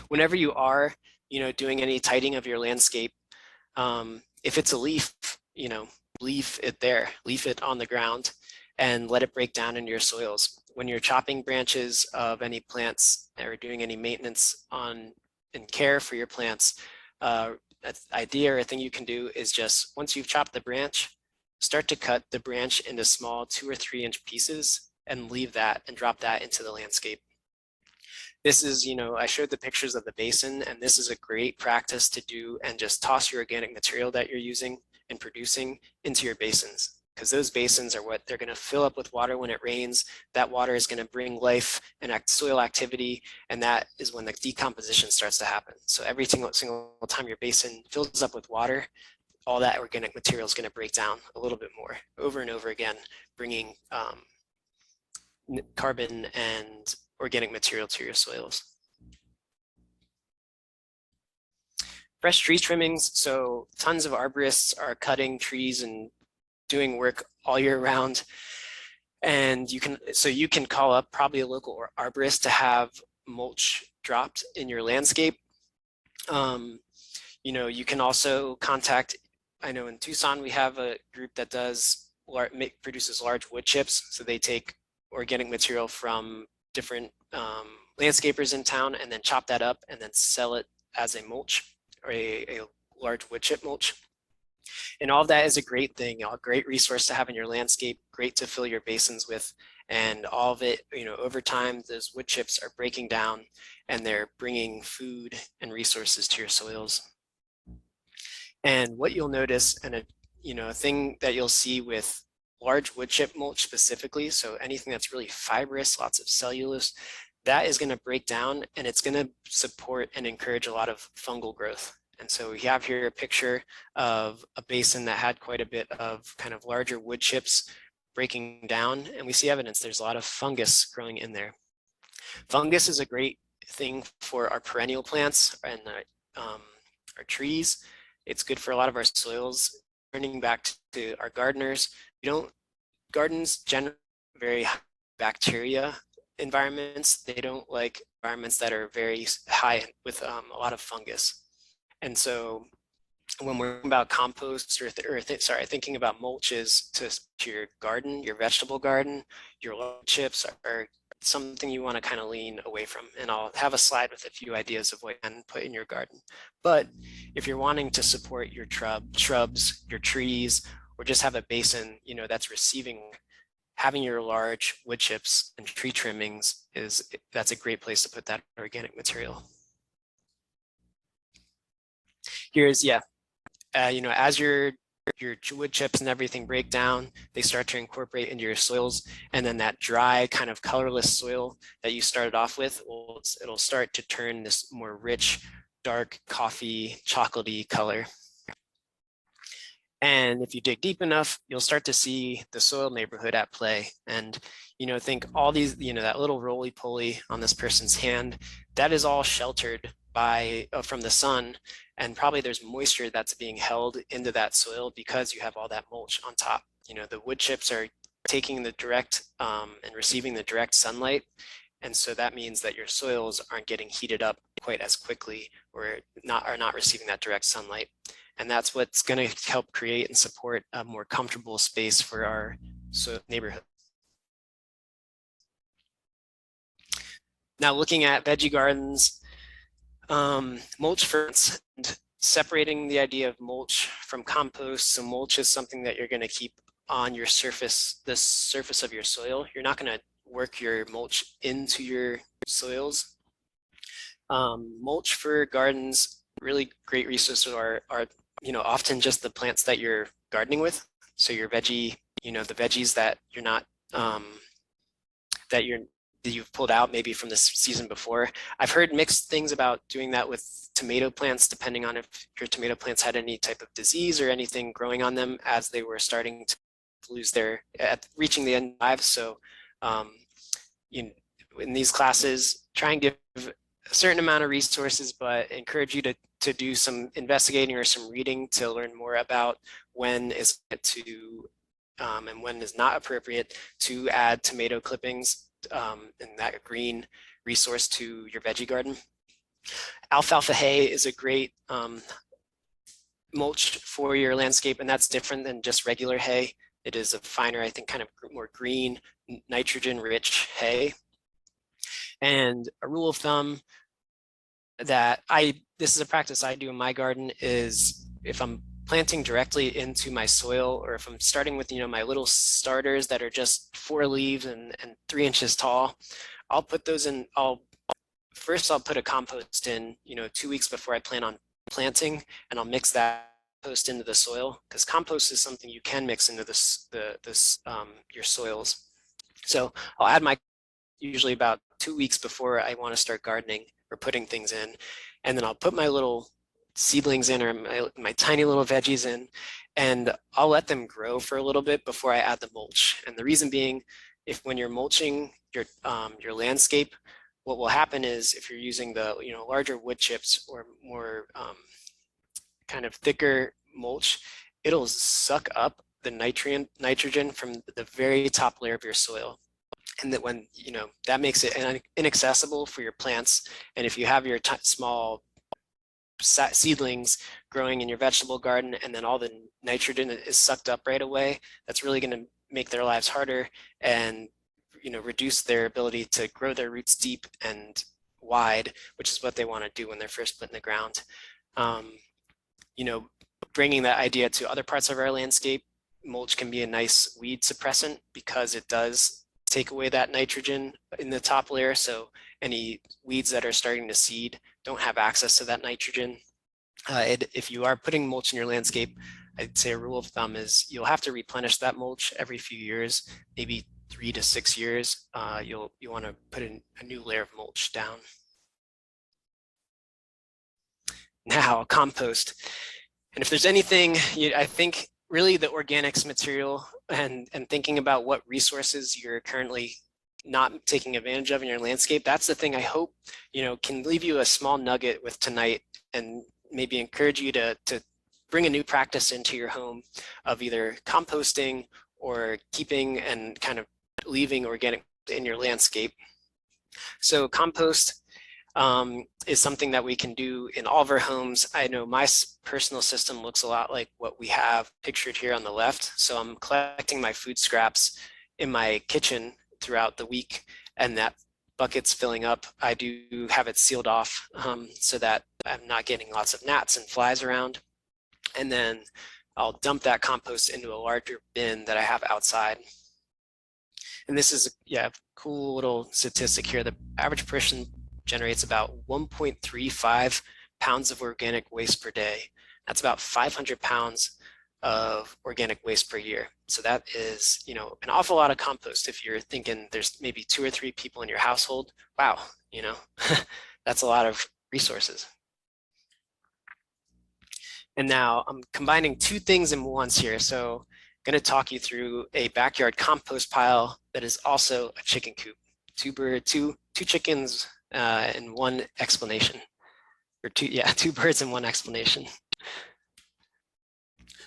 Whenever you are, you know, doing any tidying of your landscape, if it's a leaf, you know, leave it there, leave it on the ground and let it break down into your soils. When you're chopping branches of any plants or doing any maintenance on and care for your plants, idea or a thing you can do is just, once you've chopped the branch, start to cut the branch into small 2 or 3 inch pieces and leave that and drop that into the landscape. This is, you know, I showed the pictures of the basin, and this is a great practice to do, and just toss your organic material that you're using and producing into your basins, because those basins are what they're going to fill up with water when it rains. That water is going to bring life and soil activity, and that is when the decomposition starts to happen. So every single time your basin fills up with water, all that organic material is going to break down a little bit more over and over again, bringing carbon and organic material to your soils. Fresh tree trimmings. So tons of arborists are cutting trees and doing work all year round. And you can call up probably a local arborist to have mulch dropped in your landscape. You know, you can also contact, I know in Tucson, we have a group that produces large wood chips. So they take organic material from different landscapers in town and then chop that up and then sell it as a mulch, or a large wood chip mulch. And all of that is a great thing, a great resource to have in your landscape, great to fill your basins with. And all of it, over time, those wood chips are breaking down and they're bringing food and resources to your soils. And what you'll notice, and a thing that you'll see with large wood chip mulch specifically, so anything that's really fibrous, lots of cellulose, that is going to break down and it's going to support and encourage a lot of fungal growth. And so we have here a picture of a basin that had quite a bit of kind of larger wood chips breaking down, and we see evidence there's a lot of fungus growing in there. Fungus is a great thing for our perennial plants and our trees. It's good for a lot of our soils. Turning back to our gardeners, gardens generally very high bacteria environments. They don't like environments that are very high with a lot of fungus. And so when we're thinking about compost thinking about mulches to your garden, your vegetable garden, your chips are something you want to kind of lean away from. And I'll have a slide with a few ideas of what you can put in your garden. But if you're wanting to support your shrubs, your trees, or just have a basin, that's receiving, having your large wood chips and tree trimmings that's a great place to put that organic material. Here's, as your wood chips and everything break down, they start to incorporate into your soils, and then that dry kind of colorless soil that you started off with, it'll start to turn this more rich, dark coffee, chocolatey color. And if you dig deep enough, you'll start to see the soil neighborhood at play. And, think all these, that little roly-poly on this person's hand, that is all sheltered from the sun. And probably there's moisture that's being held into that soil because you have all that mulch on top. The wood chips are taking the direct and receiving the direct sunlight. And so that means that your soils aren't getting heated up quite as quickly or are not receiving that direct sunlight. And that's what's going to help create and support a more comfortable space for our neighborhood. Now looking at veggie gardens, mulch ferns, and separating the idea of mulch from compost. So mulch is something that you're going to keep on your surface, the surface of your soil. You're not going to work your mulch into your soils. Mulch for gardens, really great resources are often just the plants that you're gardening with. So your veggie, the veggies that you're not, that you've pulled out maybe from the season before. I've heard mixed things about doing that with tomato plants, depending on if your tomato plants had any type of disease or anything growing on them as they were starting to lose reaching the end of life. So, in these classes, try and give a certain amount of resources, but encourage you to do some investigating or some reading to learn more about when is to and when is not appropriate to add tomato clippings and that green resource to your veggie garden. Alfalfa hay is a great mulch for your landscape, and that's different than just regular hay. It is a finer, I think, kind of more green, nitrogen-rich hay. And a rule of thumb that this is a practice I do in my garden is if I'm planting directly into my soil, or if I'm starting with, my little starters that are just 4 leaves and 3 inches tall, I'll put those in, first I'll put a compost in, 2 weeks before I plan on planting, and I'll mix that compost into the soil, because compost is something you can mix into your soils. So I'll add my usually about 2 weeks before I want to start gardening or putting things in, and then I'll put my little seedlings in, or my tiny little veggies in, and I'll let them grow for a little bit before I add the mulch. And the reason being, when you're mulching your landscape, what will happen is if you're using the larger wood chips or more kind of thicker mulch, it'll suck up the nitrogen from the very top layer of your soil. And that when that makes it inaccessible for your plants. And if you have your small seedlings growing in your vegetable garden, and then all the nitrogen is sucked up right away, that's really going to make their lives harder and reduce their ability to grow their roots deep and wide, which is what they want to do when they're first put in the ground. bringing that idea to other parts of our landscape, mulch can be a nice weed suppressant because it does take away that nitrogen in the top layer. So any weeds that are starting to seed don't have access to that nitrogen. If you are putting mulch in your landscape, I'd say a rule of thumb is you'll have to replenish that mulch every few years, maybe 3 to 6 years. You want to put in a new layer of mulch down. Now, compost. And if there's anything, I think really the organics material and thinking about what resources you're currently not taking advantage of in your landscape, that's the thing I hope, can leave you a small nugget with tonight and maybe encourage you to bring a new practice into your home of either composting or keeping and kind of leaving organic in your landscape. So compost is something that we can do in all of our homes. I know my personal system looks a lot like what we have pictured here on the left. So I'm collecting my food scraps in my kitchen throughout the week, and that bucket's filling up. I do have it sealed off so that I'm not getting lots of gnats and flies around. And then I'll dump that compost into a larger bin that I have outside. And this is a cool little statistic here. The average person generates about 1.35 pounds of organic waste per day. That's about 500 pounds of organic waste per year. So that is, an awful lot of compost. If you're thinking there's maybe 2 or 3 people in your household, wow, that's a lot of resources. And now I'm combining 2 things in once here. So I'm going to talk you through a backyard compost pile that is also a chicken coop. Two chickens and 1 explanation, or 2 birds and 1 explanation.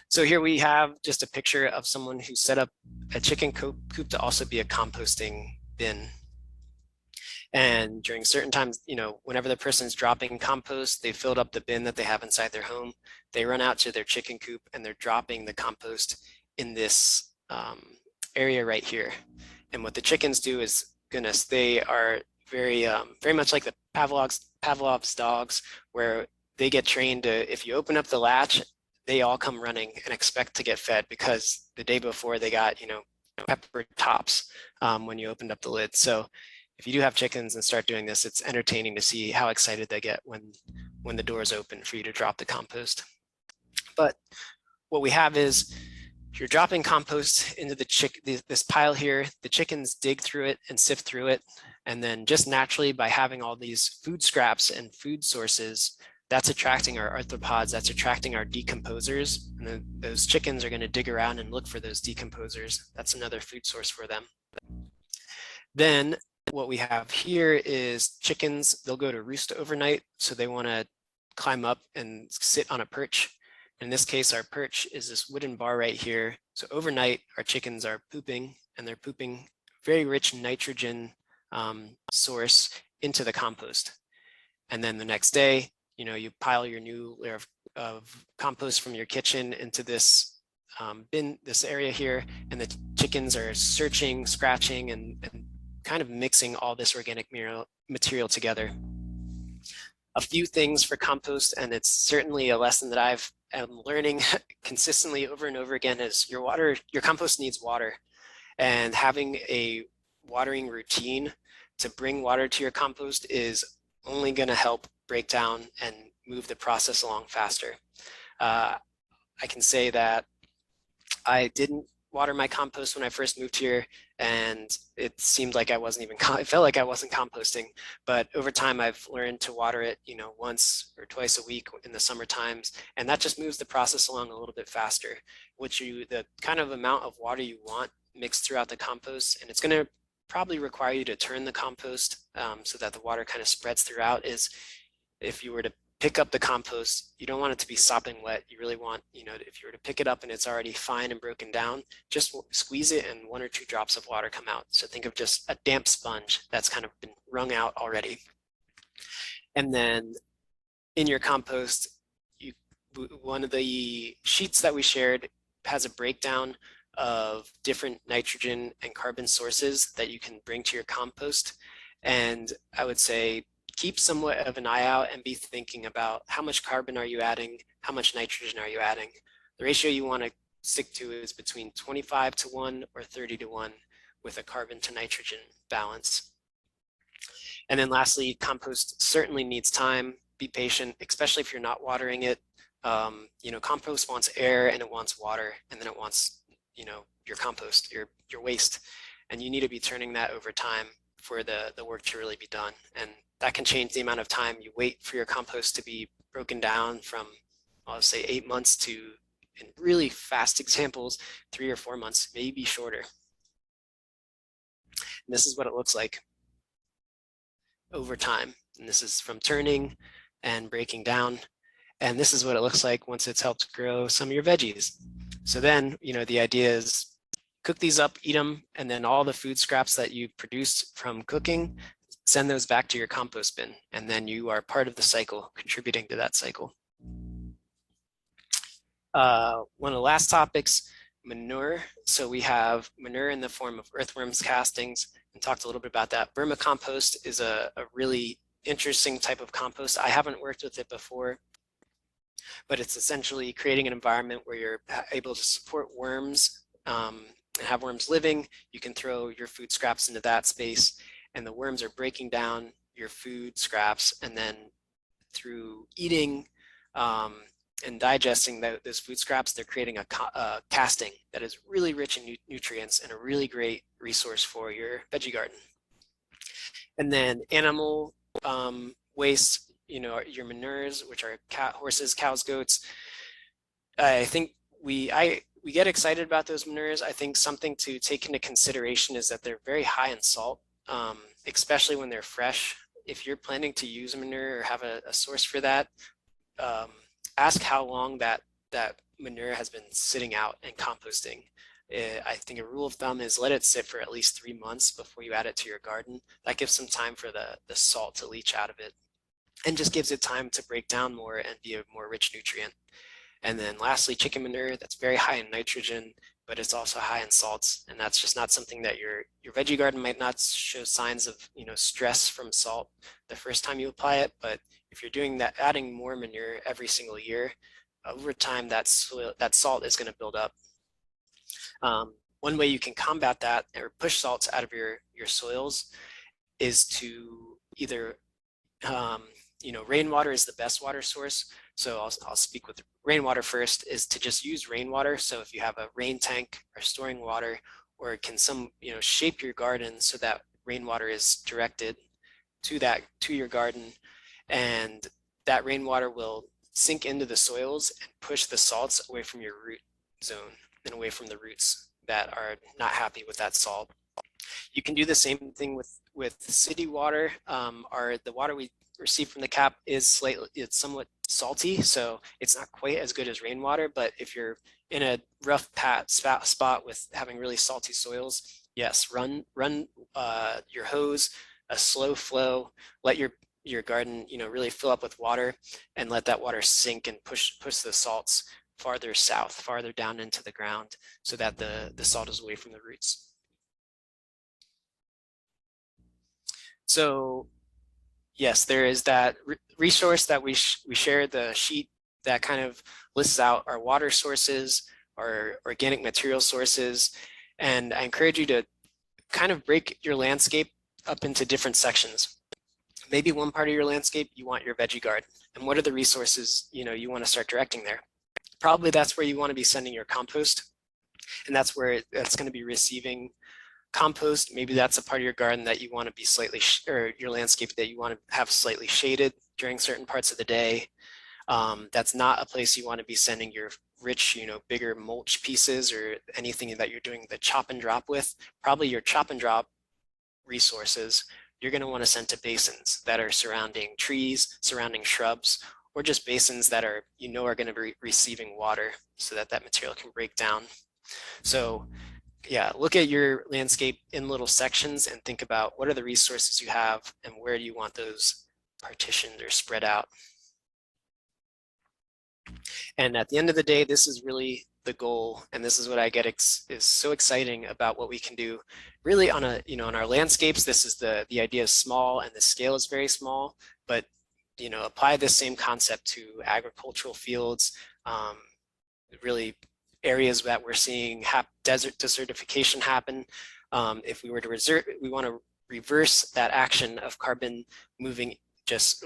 So here we have just a picture of someone who set up a chicken coop to also be a composting bin. And during certain times, whenever the person's dropping compost, they filled up the bin that they have inside their home. They run out to their chicken coop and they're dropping the compost in this area right here. And what the chickens do is, goodness, they are very much like the Pavlov's dogs, where they get trained to, if you open up the latch, they all come running and expect to get fed because the day before they got, pepper tops when you opened up the lid. So if you do have chickens and start doing this, it's entertaining to see how excited they get when the doors open for you to drop the compost. But what we have is, if you're dropping compost into this pile here, the chickens dig through it and sift through it. And then just naturally, by having all these food scraps and food sources, that's attracting our arthropods, that's attracting our decomposers. And then those chickens are going to dig around and look for those decomposers. That's another food source for them. Then what we have here is chickens, they'll go to roost overnight. So they want to climb up and sit on a perch. In this case, our perch is this wooden bar right here. So overnight, our chickens are pooping, and they're pooping very rich nitrogen source into the compost. And then the next day, you pile your new layer of compost from your kitchen into this bin, this area here, and the chickens are searching, scratching, and kind of mixing all this organic material together. A few things for compost, and it's certainly a lesson that I've am learning consistently over and over again, is your compost needs water, and having a watering routine to bring water to your compost is only going to help break down and move the process along faster. I can say that I didn't water my compost when I first moved here, and it seemed like I wasn't even, it felt like I wasn't composting, but over time I've learned to water it, once or twice a week in the summer times, and that just moves the process along a little bit faster, the kind of amount of water you want mixed throughout the compost, and it's going to probably require you to turn the compost so that the water kind of spreads throughout, is if you were to pick up the compost, you don't want it to be sopping wet. You really want, if you were to pick it up and it's already fine and broken down, just squeeze it and 1 or 2 drops of water come out. So think of just a damp sponge that's kind of been wrung out already. And then in your compost, one of the sheets that we shared has a breakdown of different nitrogen and carbon sources that you can bring to your compost. And I would say keep somewhat of an eye out and be thinking about how much carbon are you adding, how much nitrogen are you adding. The ratio you want to stick to is between 25:1 or 30:1 with a carbon to nitrogen balance. And then lastly, compost certainly needs time. Be patient, especially if you're not watering it. You know, compost wants air and it wants water, and then it wants, you know, your compost, your waste, and you need to be turning that over time for the work to really be done. And that can change the amount of time you wait for your compost to be broken down from, I'll say 8 months to, in really fast examples, 3 or 4 months, maybe shorter. And this is what it looks like over time. And this is from turning and breaking down. And this is what it looks like once it's helped grow some of your veggies. So then, you know, the idea is cook these up, eat them, and then all the food scraps that you produce from cooking, send those back to your compost bin. And then you are part of the cycle, contributing to that cycle. One of the last topics, manure. So we have manure in the form of earthworms castings, and talked a little bit about that. Vermicompost is a really interesting type of compost. I haven't worked with it before, but it's essentially creating an environment where you're able to support worms and have worms living. You can throw your food scraps into that space, and the worms are breaking down your food scraps, and then through eating and digesting those food scraps, they're creating a casting that is really rich in nutrients and a really great resource for your veggie garden. And then animal waste, you know, your manures, which are horses, cows, goats. I think we get excited about those manures. I think something to take into consideration is that they're very high in salt, especially when they're fresh. If you're planning to use a manure or have a source for that, ask how long that manure has been sitting out and composting. I think a rule of thumb is let it sit for at least 3 months before you add it to your garden. That gives some time for the salt to leach out of it, and just gives it time to break down more and be a more rich nutrient. And then lastly, chicken manure, that's very high in nitrogen, but it's also high in salts, and that's just not something that your veggie garden might not show signs of, you know, stress from salt the first time you apply it. But if you're doing that, adding more manure every single year, over time that salt is going to build up. One way you can combat that or push salts out of your soils is to either you know, rainwater is the best water source. So I'll speak with rainwater first, is to just use rainwater. So if you have a rain tank or storing water, or can you know, shape your garden so that rainwater is directed to your garden, and that rainwater will sink into the soils and push the salts away from your root zone and away from the roots that are not happy with that salt. You can do the same thing with city water. The water we receive from the cap it's somewhat salty, so it's not quite as good as rainwater. But if you're in a rough spot with having really salty soils, yes, run your hose a slow flow, let your garden, you know, really fill up with water, and let that water sink and push the salts farther south, farther down into the ground, so that the salt is away from the roots. So yes, there is that resource that we shared, the sheet that kind of lists out our water sources, our organic material sources. And I encourage you to kind of break your landscape up into different sections. Maybe one part of your landscape, you want your veggie garden. And what are the resources, you know, you want to start directing there? Probably that's where you want to be sending your compost. And that's where that's going to be receiving compost. Maybe that's a part of your garden that you want to be slightly, or your landscape that you want to have slightly shaded during certain parts of the day. That's not a place you want to be sending your rich, you know, bigger mulch pieces or anything that you're doing the chop and drop with. Probably your chop and drop resources you're going to want to send to basins that are surrounding trees, surrounding shrubs, or just basins that are, you know, are going to be receiving water so that that material can break down. So yeah, look at your landscape in little sections and think about what are the resources you have and where do you want those partitioned or spread out. And at the end of the day, this is really the goal, and this is what I get is so exciting about what we can do really on a, on our landscapes. This is the idea is small and the scale is very small, but apply this same concept to agricultural fields, really areas that we're seeing desert desertification happen. If we were to we want to reverse that action of carbon moving, just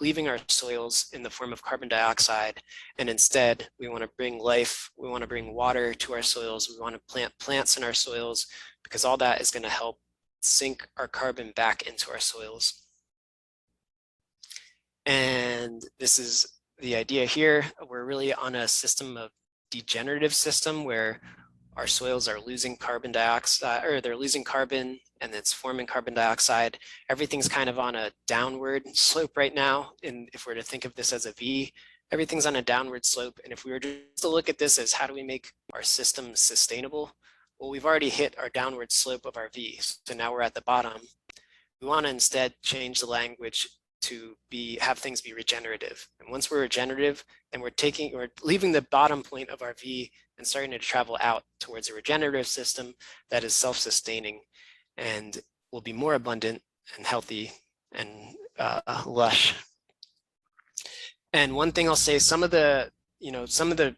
leaving our soils in the form of carbon dioxide, and instead we want to bring life, we want to bring water to our soils, we want to plant plants in our soils, because all that is going to help sink our carbon back into our soils. And this is the idea here. We're really on a system of degenerative system where our soils are losing carbon dioxide, or they're losing carbon and it's forming carbon dioxide. Everything's kind of on a downward slope right now. And if we're to think of this as a V, everything's on a downward slope. And if we were just to look at this as how do we make our system sustainable? Well, we've already hit our downward slope of our V. So now we're at the bottom. We want to instead change the language to have things be regenerative. And once we're regenerative, then we're leaving the bottom point of our V and starting to travel out towards a regenerative system that is self-sustaining and will be more abundant and healthy and lush. And one thing I'll say, some of the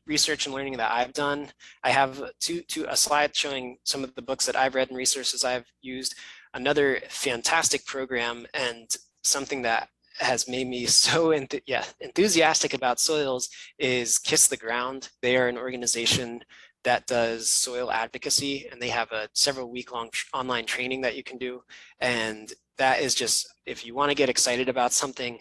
research and learning that I've done, I have a slide showing some of the books that I've read and resources I've used. Another fantastic program and something that has made me so enthusiastic about soils is Kiss the Ground. They are an organization that does soil advocacy, and they have a several week-long online training that you can do. And that is just, if you want to get excited about something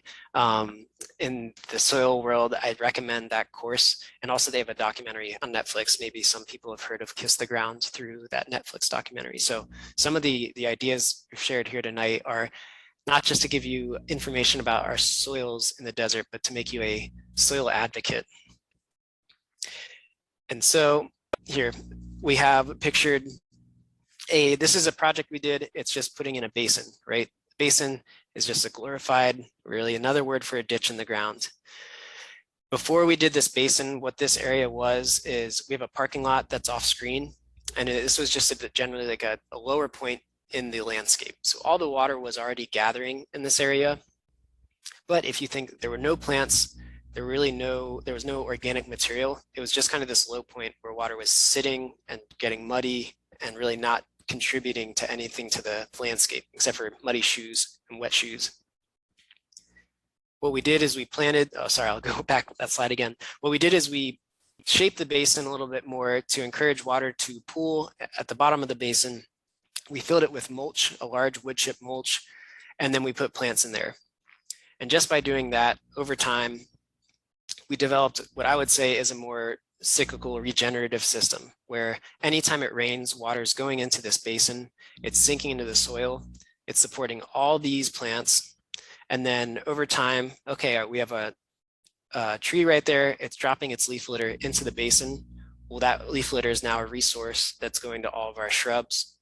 in the soil world, I'd recommend that course. And also they have a documentary on Netflix. Maybe some people have heard of Kiss the Ground through that Netflix documentary. So some of the ideas shared here tonight are not just to give you information about our soils in the desert, but to make you a soil advocate. And so here we have pictured this is a project we did. It's just putting in a basin, right? Basin is just a glorified, really another word for a ditch in the ground. Before we did this basin, what this area is we have a parking lot that's off screen. And this was just generally like a lower point in the landscape. So all the water was already gathering in this area. But if you think there were no plants, there was no organic material. It was just kind of this low point where water was sitting and getting muddy and really not contributing to anything to the landscape except for muddy shoes and wet shoes. What we did is we planted, I'll go back that slide again. What we did is we shaped the basin a little bit more to encourage water to pool at the bottom of the basin. We filled it with mulch, a large wood chip mulch, and then we put plants in there. And just by doing that, over time, we developed what I would say is a more cyclical regenerative system, where anytime it rains, water is going into this basin, it's sinking into the soil, it's supporting all these plants. And then over time, okay, we have a tree right there, it's dropping its leaf litter into the basin. Well, that leaf litter is now a resource that's going to all of our shrubs.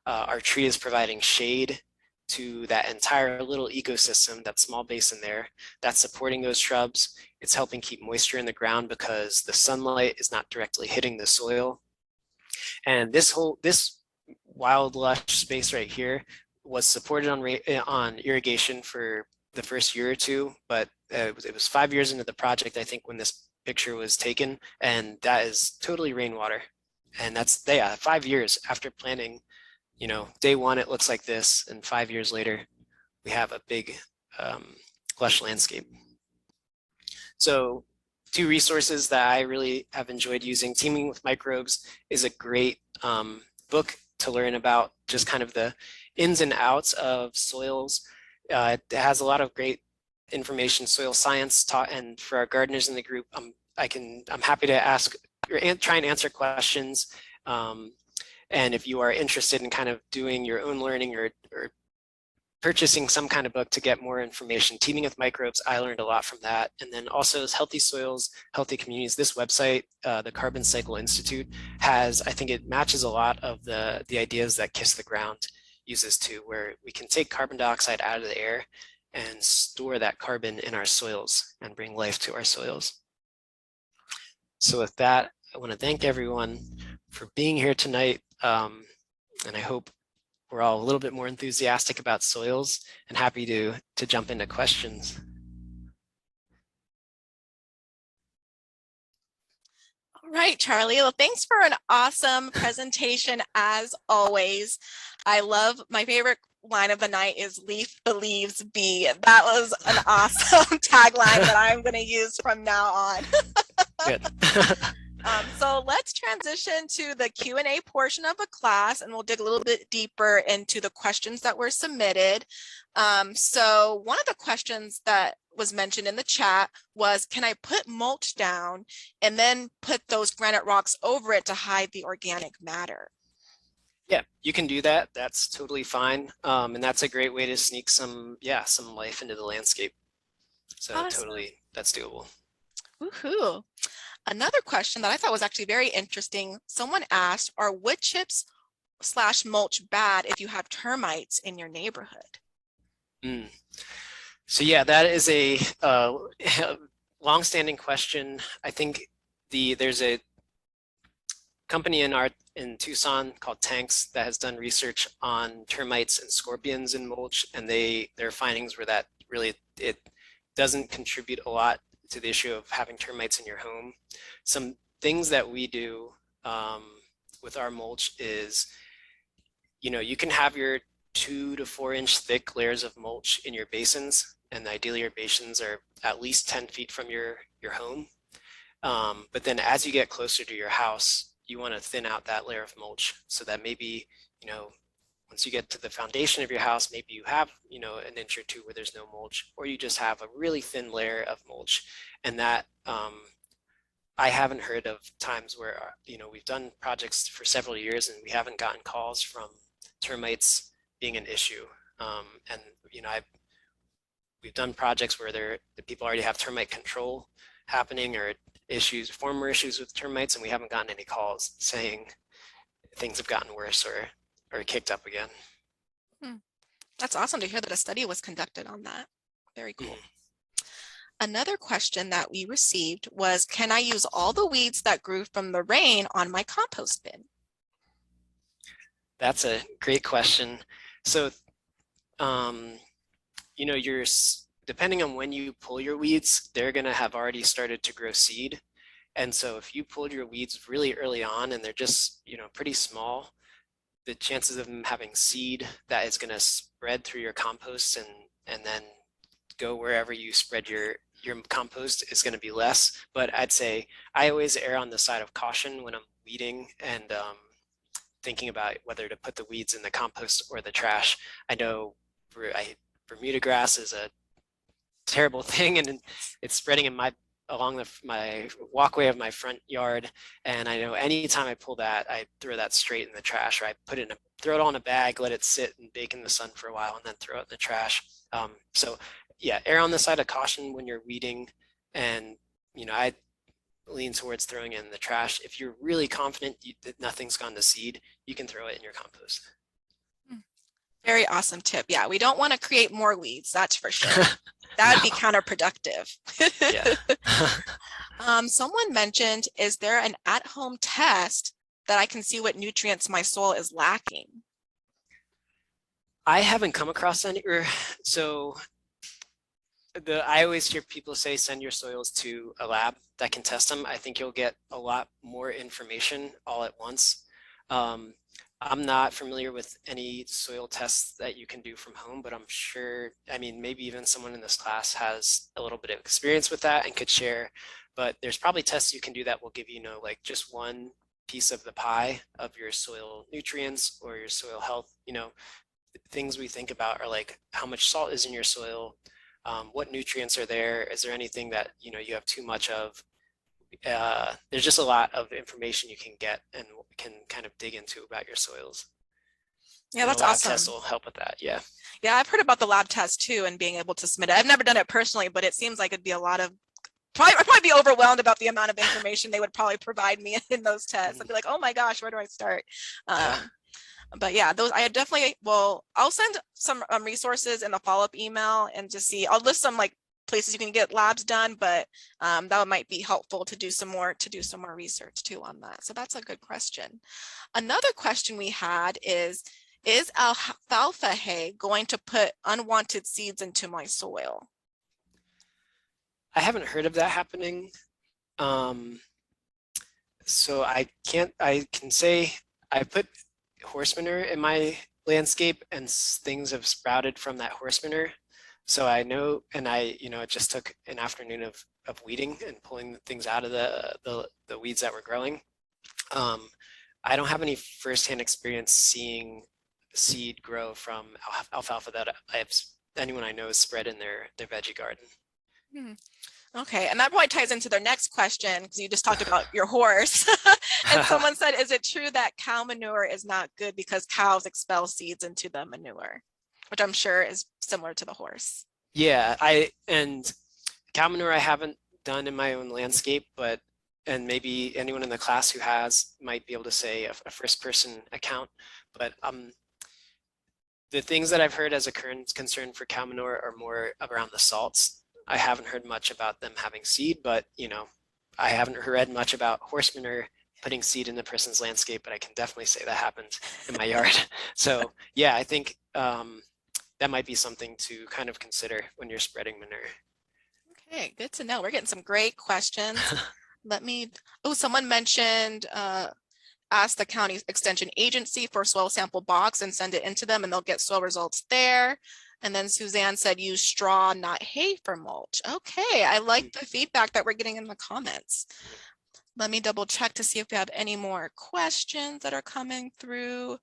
Our tree is providing shade to that entire little ecosystem, that small basin there, that's supporting those shrubs. It's helping keep moisture in the ground because the sunlight is not directly hitting the soil. And this wild lush space right here was supported on irrigation for the first year or two, but it was 5 years into the project, I think, when this picture was taken, and that is totally rainwater. And that's 5 years after planting. Day one, it looks like this, and 5 years later, we have a big lush landscape. So 2 resources that I really have enjoyed using. Teaming with Microbes is a great book to learn about just kind of the ins and outs of soils. It has a lot of great information, soil science taught, and for our gardeners in the group, I'm happy to ask or try and answer questions. And if you are interested in kind of doing your own learning or purchasing some kind of book to get more information, Teaming with Microbes, I learned a lot from that. And then also Healthy Soils, Healthy Communities. This website, the Carbon Cycle Institute, I think it matches a lot of the ideas that Kiss the Ground uses too, where we can take carbon dioxide out of the air and store that carbon in our soils and bring life to our soils. So with that, I want to thank everyone for being here tonight. And I hope we're all a little bit more enthusiastic about soils and happy to jump into questions. All right, Charlie. Well, thanks for an awesome presentation as always. I love my favorite line of the night is leaf believes bee. That was an awesome tagline that I'm going to use from now on. Good. So let's transition to the Q&A portion of the class, and we'll dig a little bit deeper into the questions that were submitted. So one of the questions that was mentioned in the chat was, can I put mulch down and then put those granite rocks over it to hide the organic matter? Yeah, you can do that. That's totally fine. And that's a great way to sneak some life into the landscape. So Awesome. Totally, that's doable. Woohoo. Another question that I thought was actually very interesting. Someone asked, are wood chips / mulch bad if you have termites in your neighborhood? So yeah, that is a long-standing question. I think there's a company in Tucson called Tanks that has done research on termites and scorpions in mulch, and their findings were that really it doesn't contribute a lot to the issue of having termites in your home. Some things that we do with our mulch is, you can have your 2 to 4 inch thick layers of mulch in your basins, and ideally your basins are at least 10 feet from your home. But then as you get closer to your house, you want to thin out that layer of mulch so that maybe, once you get to the foundation of your house, maybe you have, an inch or two where there's no mulch, or you just have a really thin layer of mulch. And that, I haven't heard of times where, we've done projects for several years and we haven't gotten calls from termites being an issue. And, we've done projects where the people already have termite control happening or former issues with termites, and we haven't gotten any calls saying things have gotten worse or kicked up again. That's awesome to hear that a study was conducted on that. Very cool. Another question that we received was, can I use all the weeds that grew from the rain on my compost bin? That's a great question. So, depending on when you pull your weeds, they're going to have already started to grow seed. And so if you pulled your weeds really early on and they're just, pretty small, the chances of them having seed that is going to spread through your compost and then go wherever you spread your compost is going to be less. But I'd say I always err on the side of caution when I'm weeding and thinking about whether to put the weeds in the compost or the trash. I know Bermuda grass is a terrible thing, and it's spreading in along my walkway of my front yard. And I know anytime I pull that, I throw that straight in the trash, or I throw it all in a bag, let it sit and bake in the sun for a while, and then throw it in the trash. So yeah, err on the side of caution when you're weeding. And, I lean towards throwing it in the trash. If you're really confident that nothing's gone to seed, you can throw it in your compost. Very awesome tip. Yeah, we don't want to create more weeds, that's for sure. That would be counterproductive. Yeah. Someone mentioned, is there an at-home test that I can see what nutrients my soil is lacking? I haven't come across any. So I always hear people say send your soils to a lab that can test them. I think you'll get a lot more information all at once. I'm not familiar with any soil tests that you can do from home, but I'm sure, maybe even someone in this class has a little bit of experience with that and could share. But there's probably tests you can do that will give you, like just one piece of the pie of your soil nutrients or your soil health. Things we think about are like how much salt is in your soil, what nutrients are there, is there anything that you have too much of. There's just a lot of information you can get and can kind of dig into about your soils. Yeah, that's awesome. Tests will help with that. Yeah. Yeah, I've heard about the lab test too and being able to submit it. I've never done it personally, but it seems like it'd be I'd probably be overwhelmed about the amount of information they would probably provide me in those tests. I'd be like, oh my gosh, where do I start? But yeah, those I definitely I'll send some resources in the follow-up email and just see. I'll list some like places you can get labs done, but that might be helpful to do some more research too on that. So that's a good question. Another question we had is alfalfa hay going to put unwanted seeds into my soil? I haven't heard of that happening. So I can say I put horse manure in my landscape and things have sprouted from that horse manure. So I know, and it just took an afternoon of weeding and pulling things out of the weeds that were growing. I don't have any firsthand experience seeing seed grow from alfalfa that anyone I know has spread in their veggie garden. Hmm. Okay, and that probably ties into their next question because you just talked about your horse. And someone said, is it true that cow manure is not good because cows expel seeds into the manure? Which I'm sure is similar to the horse. Yeah, and cow manure I haven't done in my own landscape, and maybe anyone in the class who has might be able to say a first person account. But the things that I've heard as a current concern for cow manure are more around the salts. I haven't heard much about them having seed, but I haven't read much about horse manure putting seed in the person's landscape, but I can definitely say that happens in my yard. So yeah, I think that might be something to kind of consider when you're spreading manure. Okay, good to know. We're getting some great questions. Someone mentioned ask the county extension agency for soil sample box and send it into them and they'll get soil results there. And then Suzanne said use straw, not hay for mulch. Okay, I like the feedback that we're getting in the comments. Let me double check to see if we have any more questions that are coming through.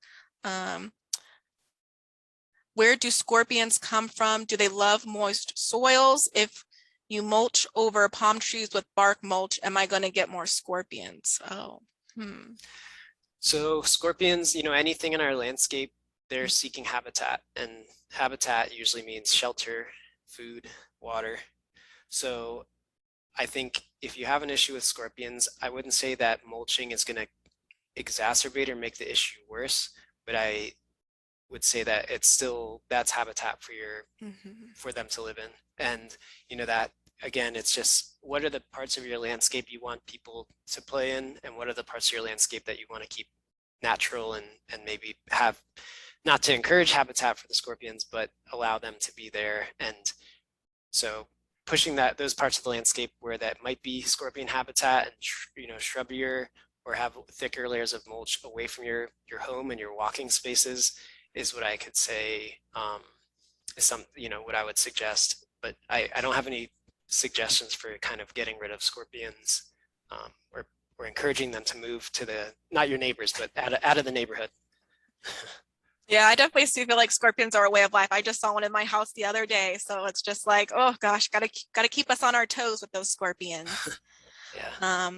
Where do scorpions come from? Do they love moist soils? If you mulch over palm trees with bark mulch, am I going to get more scorpions? So scorpions, anything in our landscape, they're seeking habitat, and habitat usually means shelter, food, water. So I think if you have an issue with scorpions, I wouldn't say that mulching is going to exacerbate or make the issue worse, but I would say that that's habitat for them to live in. And that again, it's just what are the parts of your landscape you want people to play in, and what are the parts of your landscape that you want to keep natural and maybe have, not to encourage habitat for the scorpions, but allow them to be there. And so pushing those parts of the landscape where that might be scorpion habitat and shrubbier or have thicker layers of mulch away from your home and your walking spaces is what I could say is what I would suggest. But I don't have any suggestions for kind of getting rid of scorpions or encouraging them to move to not your neighbors, but out of the neighborhood. Yeah, I definitely feel like scorpions are a way of life. I just saw one in my house the other day. So it's just like, oh gosh, gotta keep us on our toes with those scorpions. Yeah.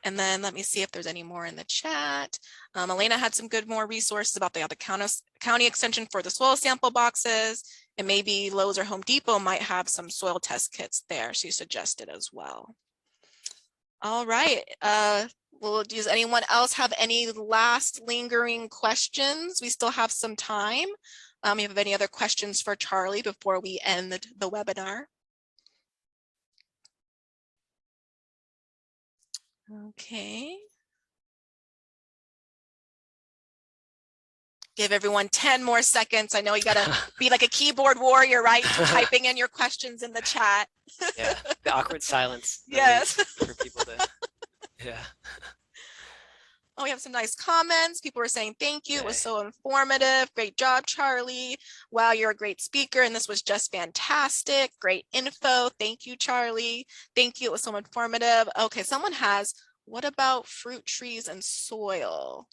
And then let me see if there's any more in the chat. Elena had some more resources about the county extension for the soil sample boxes, and maybe Lowe's or Home Depot might have some soil test kits there. She suggested as well. All right. Well, does anyone else have any last lingering questions? We still have some time. You have any other questions for Charlie before we end the webinar? Okay. Give everyone 10 more seconds. I know you gotta be like a keyboard warrior, right? Typing in your questions in the chat. Yeah, the awkward silence. Yes. For people to, yeah. Oh, we have some nice comments. People were saying thank you. It was so informative. Great job, Charlie. Wow, you're a great speaker. And this was just fantastic. Great info. Thank you, Charlie. Thank you. It was so informative. Okay, someone has, what about fruit trees and soil?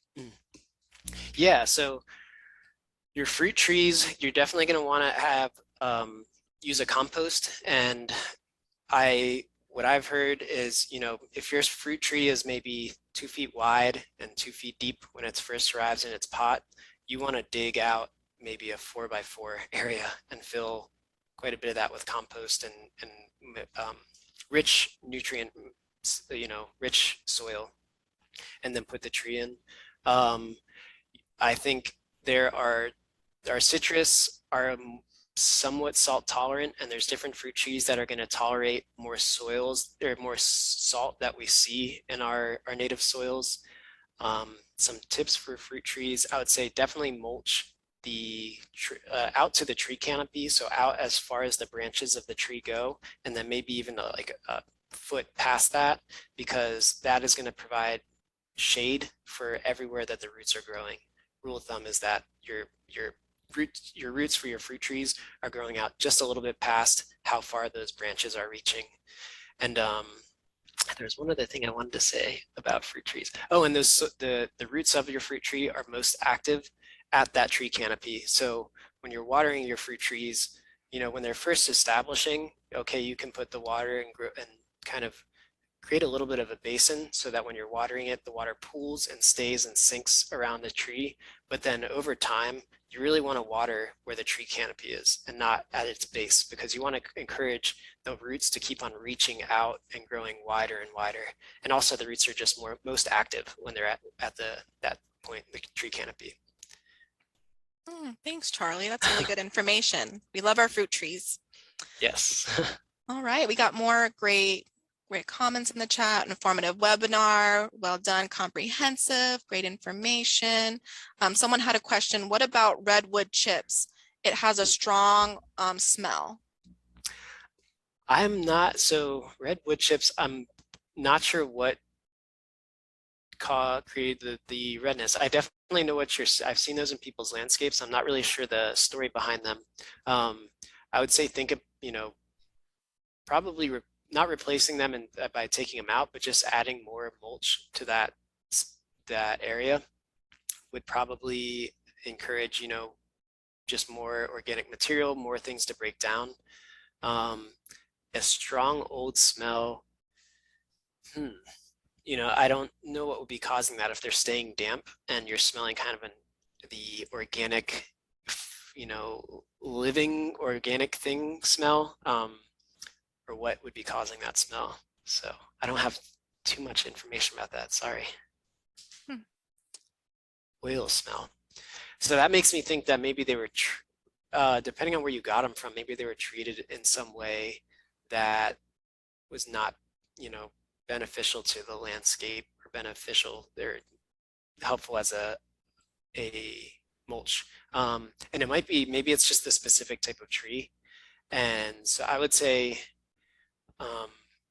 Yeah, so your fruit trees, you're definitely going to want to have use a compost. And what I've heard is, if your fruit tree is maybe 2 feet wide and 2 feet deep when it first arrives in its pot, you want to dig out maybe a 4x4 area and fill quite a bit of that with compost and rich nutrient, rich soil, and then put the tree in. I think our citrus are somewhat salt tolerant, and there's different fruit trees that are going to tolerate more soils or more salt that we see in our native soils. Some tips for fruit trees, I would say definitely mulch out to the tree canopy, so out as far as the branches of the tree go, and then maybe even like a foot past that, because that is going to provide shade for everywhere that the roots are growing. Rule of thumb is that your roots for your fruit trees are growing out just a little bit past how far those branches are reaching. And there's one other thing I wanted to say about fruit trees. Oh, and the roots of your fruit tree are most active at that tree canopy. So when you're watering your fruit trees, when they're first establishing, okay, you can put the water and kind of create a little bit of a basin so that when you're watering it, the water pools and stays and sinks around the tree. But then over time, you really want to water where the tree canopy is and not at its base, because you want to encourage the roots to keep on reaching out and growing wider and wider. And also the roots are just most active when they're at that point, the tree canopy. Thanks, Charlie. That's really good information. We love our fruit trees. Yes. All right, we got more great comments in the chat. Informative webinar, well done, comprehensive, great information. Someone had a question, what about redwood chips? It has a strong smell. So redwood chips, I'm not sure what created the redness. I definitely know I've seen those in people's landscapes. I'm not really sure the story behind them. I would say think of, probably not replacing them by taking them out, but just adding more mulch to that area would probably encourage, just more organic material, more things to break down. A strong old smell, I don't know what would be causing that. If they're staying damp and you're smelling kind of the organic, living organic thing smell, or what would be causing that smell. So I don't have too much information about that, sorry. Oil smell. So that makes me think that maybe they were, depending on where you got them from, maybe they were treated in some way that was not, beneficial to the landscape or beneficial. They're helpful as a mulch. And it might be, maybe it's just the specific type of tree. And so I would say,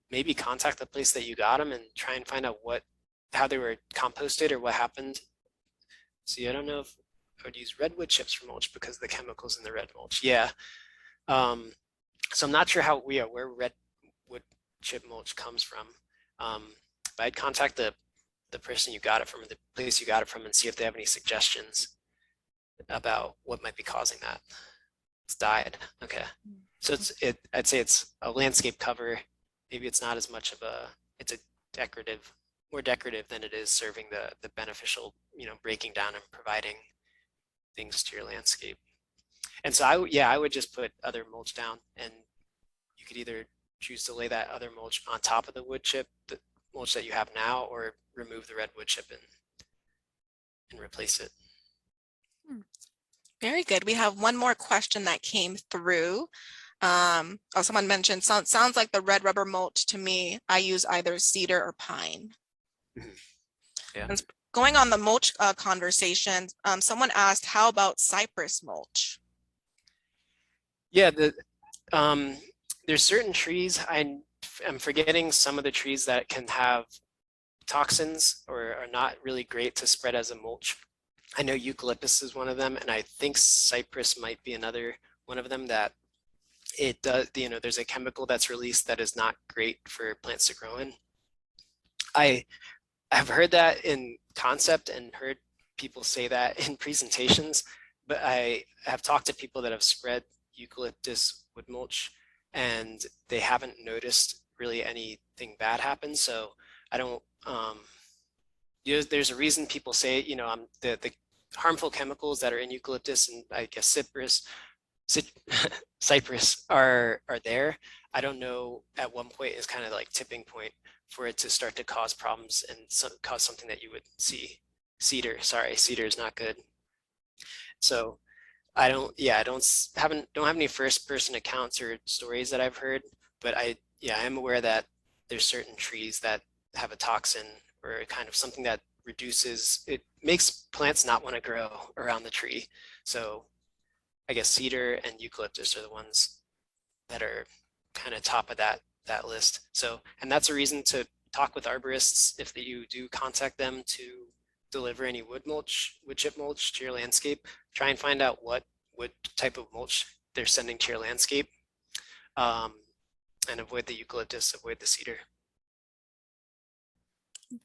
maybe contact the place that you got them and try and find out how they were composted or what happened. See, I don't know if I would use redwood chips for mulch because of the chemicals in the red mulch. Yeah. So I'm not sure where redwood chip mulch comes from. But I'd contact the person you got it from, or the place you got it from, and see if they have any suggestions about what might be causing that. It's dyed. Okay. So I'd say it's a landscape cover. Maybe it's not as much of it's more decorative than it is serving the beneficial, breaking down and providing things to your landscape. And so I would just put other mulch down, and you could either choose to lay that other mulch on top of the wood chip, the mulch that you have now, or remove the red wood chip and replace it. Very good. We have one more question that came through. Someone mentioned, sounds like the red rubber mulch to me. I use either cedar or pine. Yeah. And going on the mulch conversation, someone asked, how about cypress mulch? Yeah, there's certain trees, I'm forgetting some of the trees that can have toxins or are not really great to spread as a mulch. I know eucalyptus is one of them, and I think cypress might be another one of them that it does, there's a chemical that's released that is not great for plants to grow in. I have heard that in concept and heard people say that in presentations, but I have talked to people that have spread eucalyptus wood mulch and they haven't noticed really anything bad happen. So I don't, there's a reason people say, the harmful chemicals that are in eucalyptus and I guess cypress are there. I don't know at one point is kind of like tipping point for it to start to cause problems and cause something that you would see. Cedar is not good. So don't have any first person accounts or stories that I've heard, but I am aware that there's certain trees that have a toxin or kind of something that it makes plants not want to grow around the tree. So I guess cedar and eucalyptus are the ones that are kind of top of that list. So, and that's a reason to talk with arborists if you do contact them to deliver any wood chip mulch to your landscape. Try and find out what wood type of mulch they're sending to your landscape, um, and avoid the eucalyptus, avoid the cedar.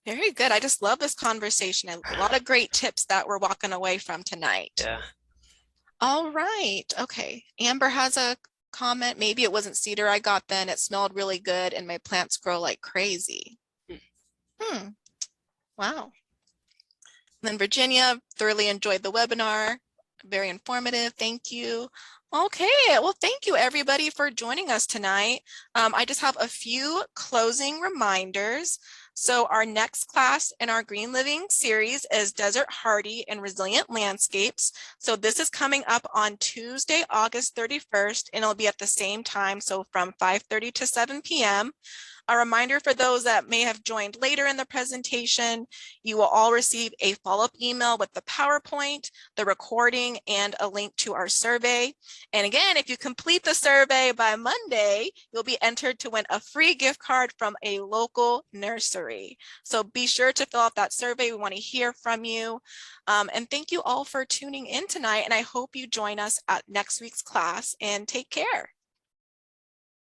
Very good. I just love this conversation. A lot of great tips that we're walking away from tonight. Yeah. All right. Okay. Amber has a comment. Maybe it wasn't cedar I got then. It smelled really good and my plants grow like crazy. Wow. And then Virginia, thoroughly enjoyed the webinar. Very informative. Thank you. Okay, well, thank you everybody for joining us tonight. I just have a few closing reminders. So our next class in our Green Living series is Desert Hardy and Resilient Landscapes. So this is coming up on Tuesday, August 31st, and it'll be at the same time, so from 5:30 to 7 p.m. A reminder for those that may have joined later in the presentation, you will all receive a follow-up email with the PowerPoint, the recording, and a link to our survey. And again, if you complete the survey by Monday, you'll be entered to win a free gift card from a local nursery. So be sure to fill out that survey. We want to hear from you. And thank you all for tuning in tonight. And I hope you join us at next week's class, and take care.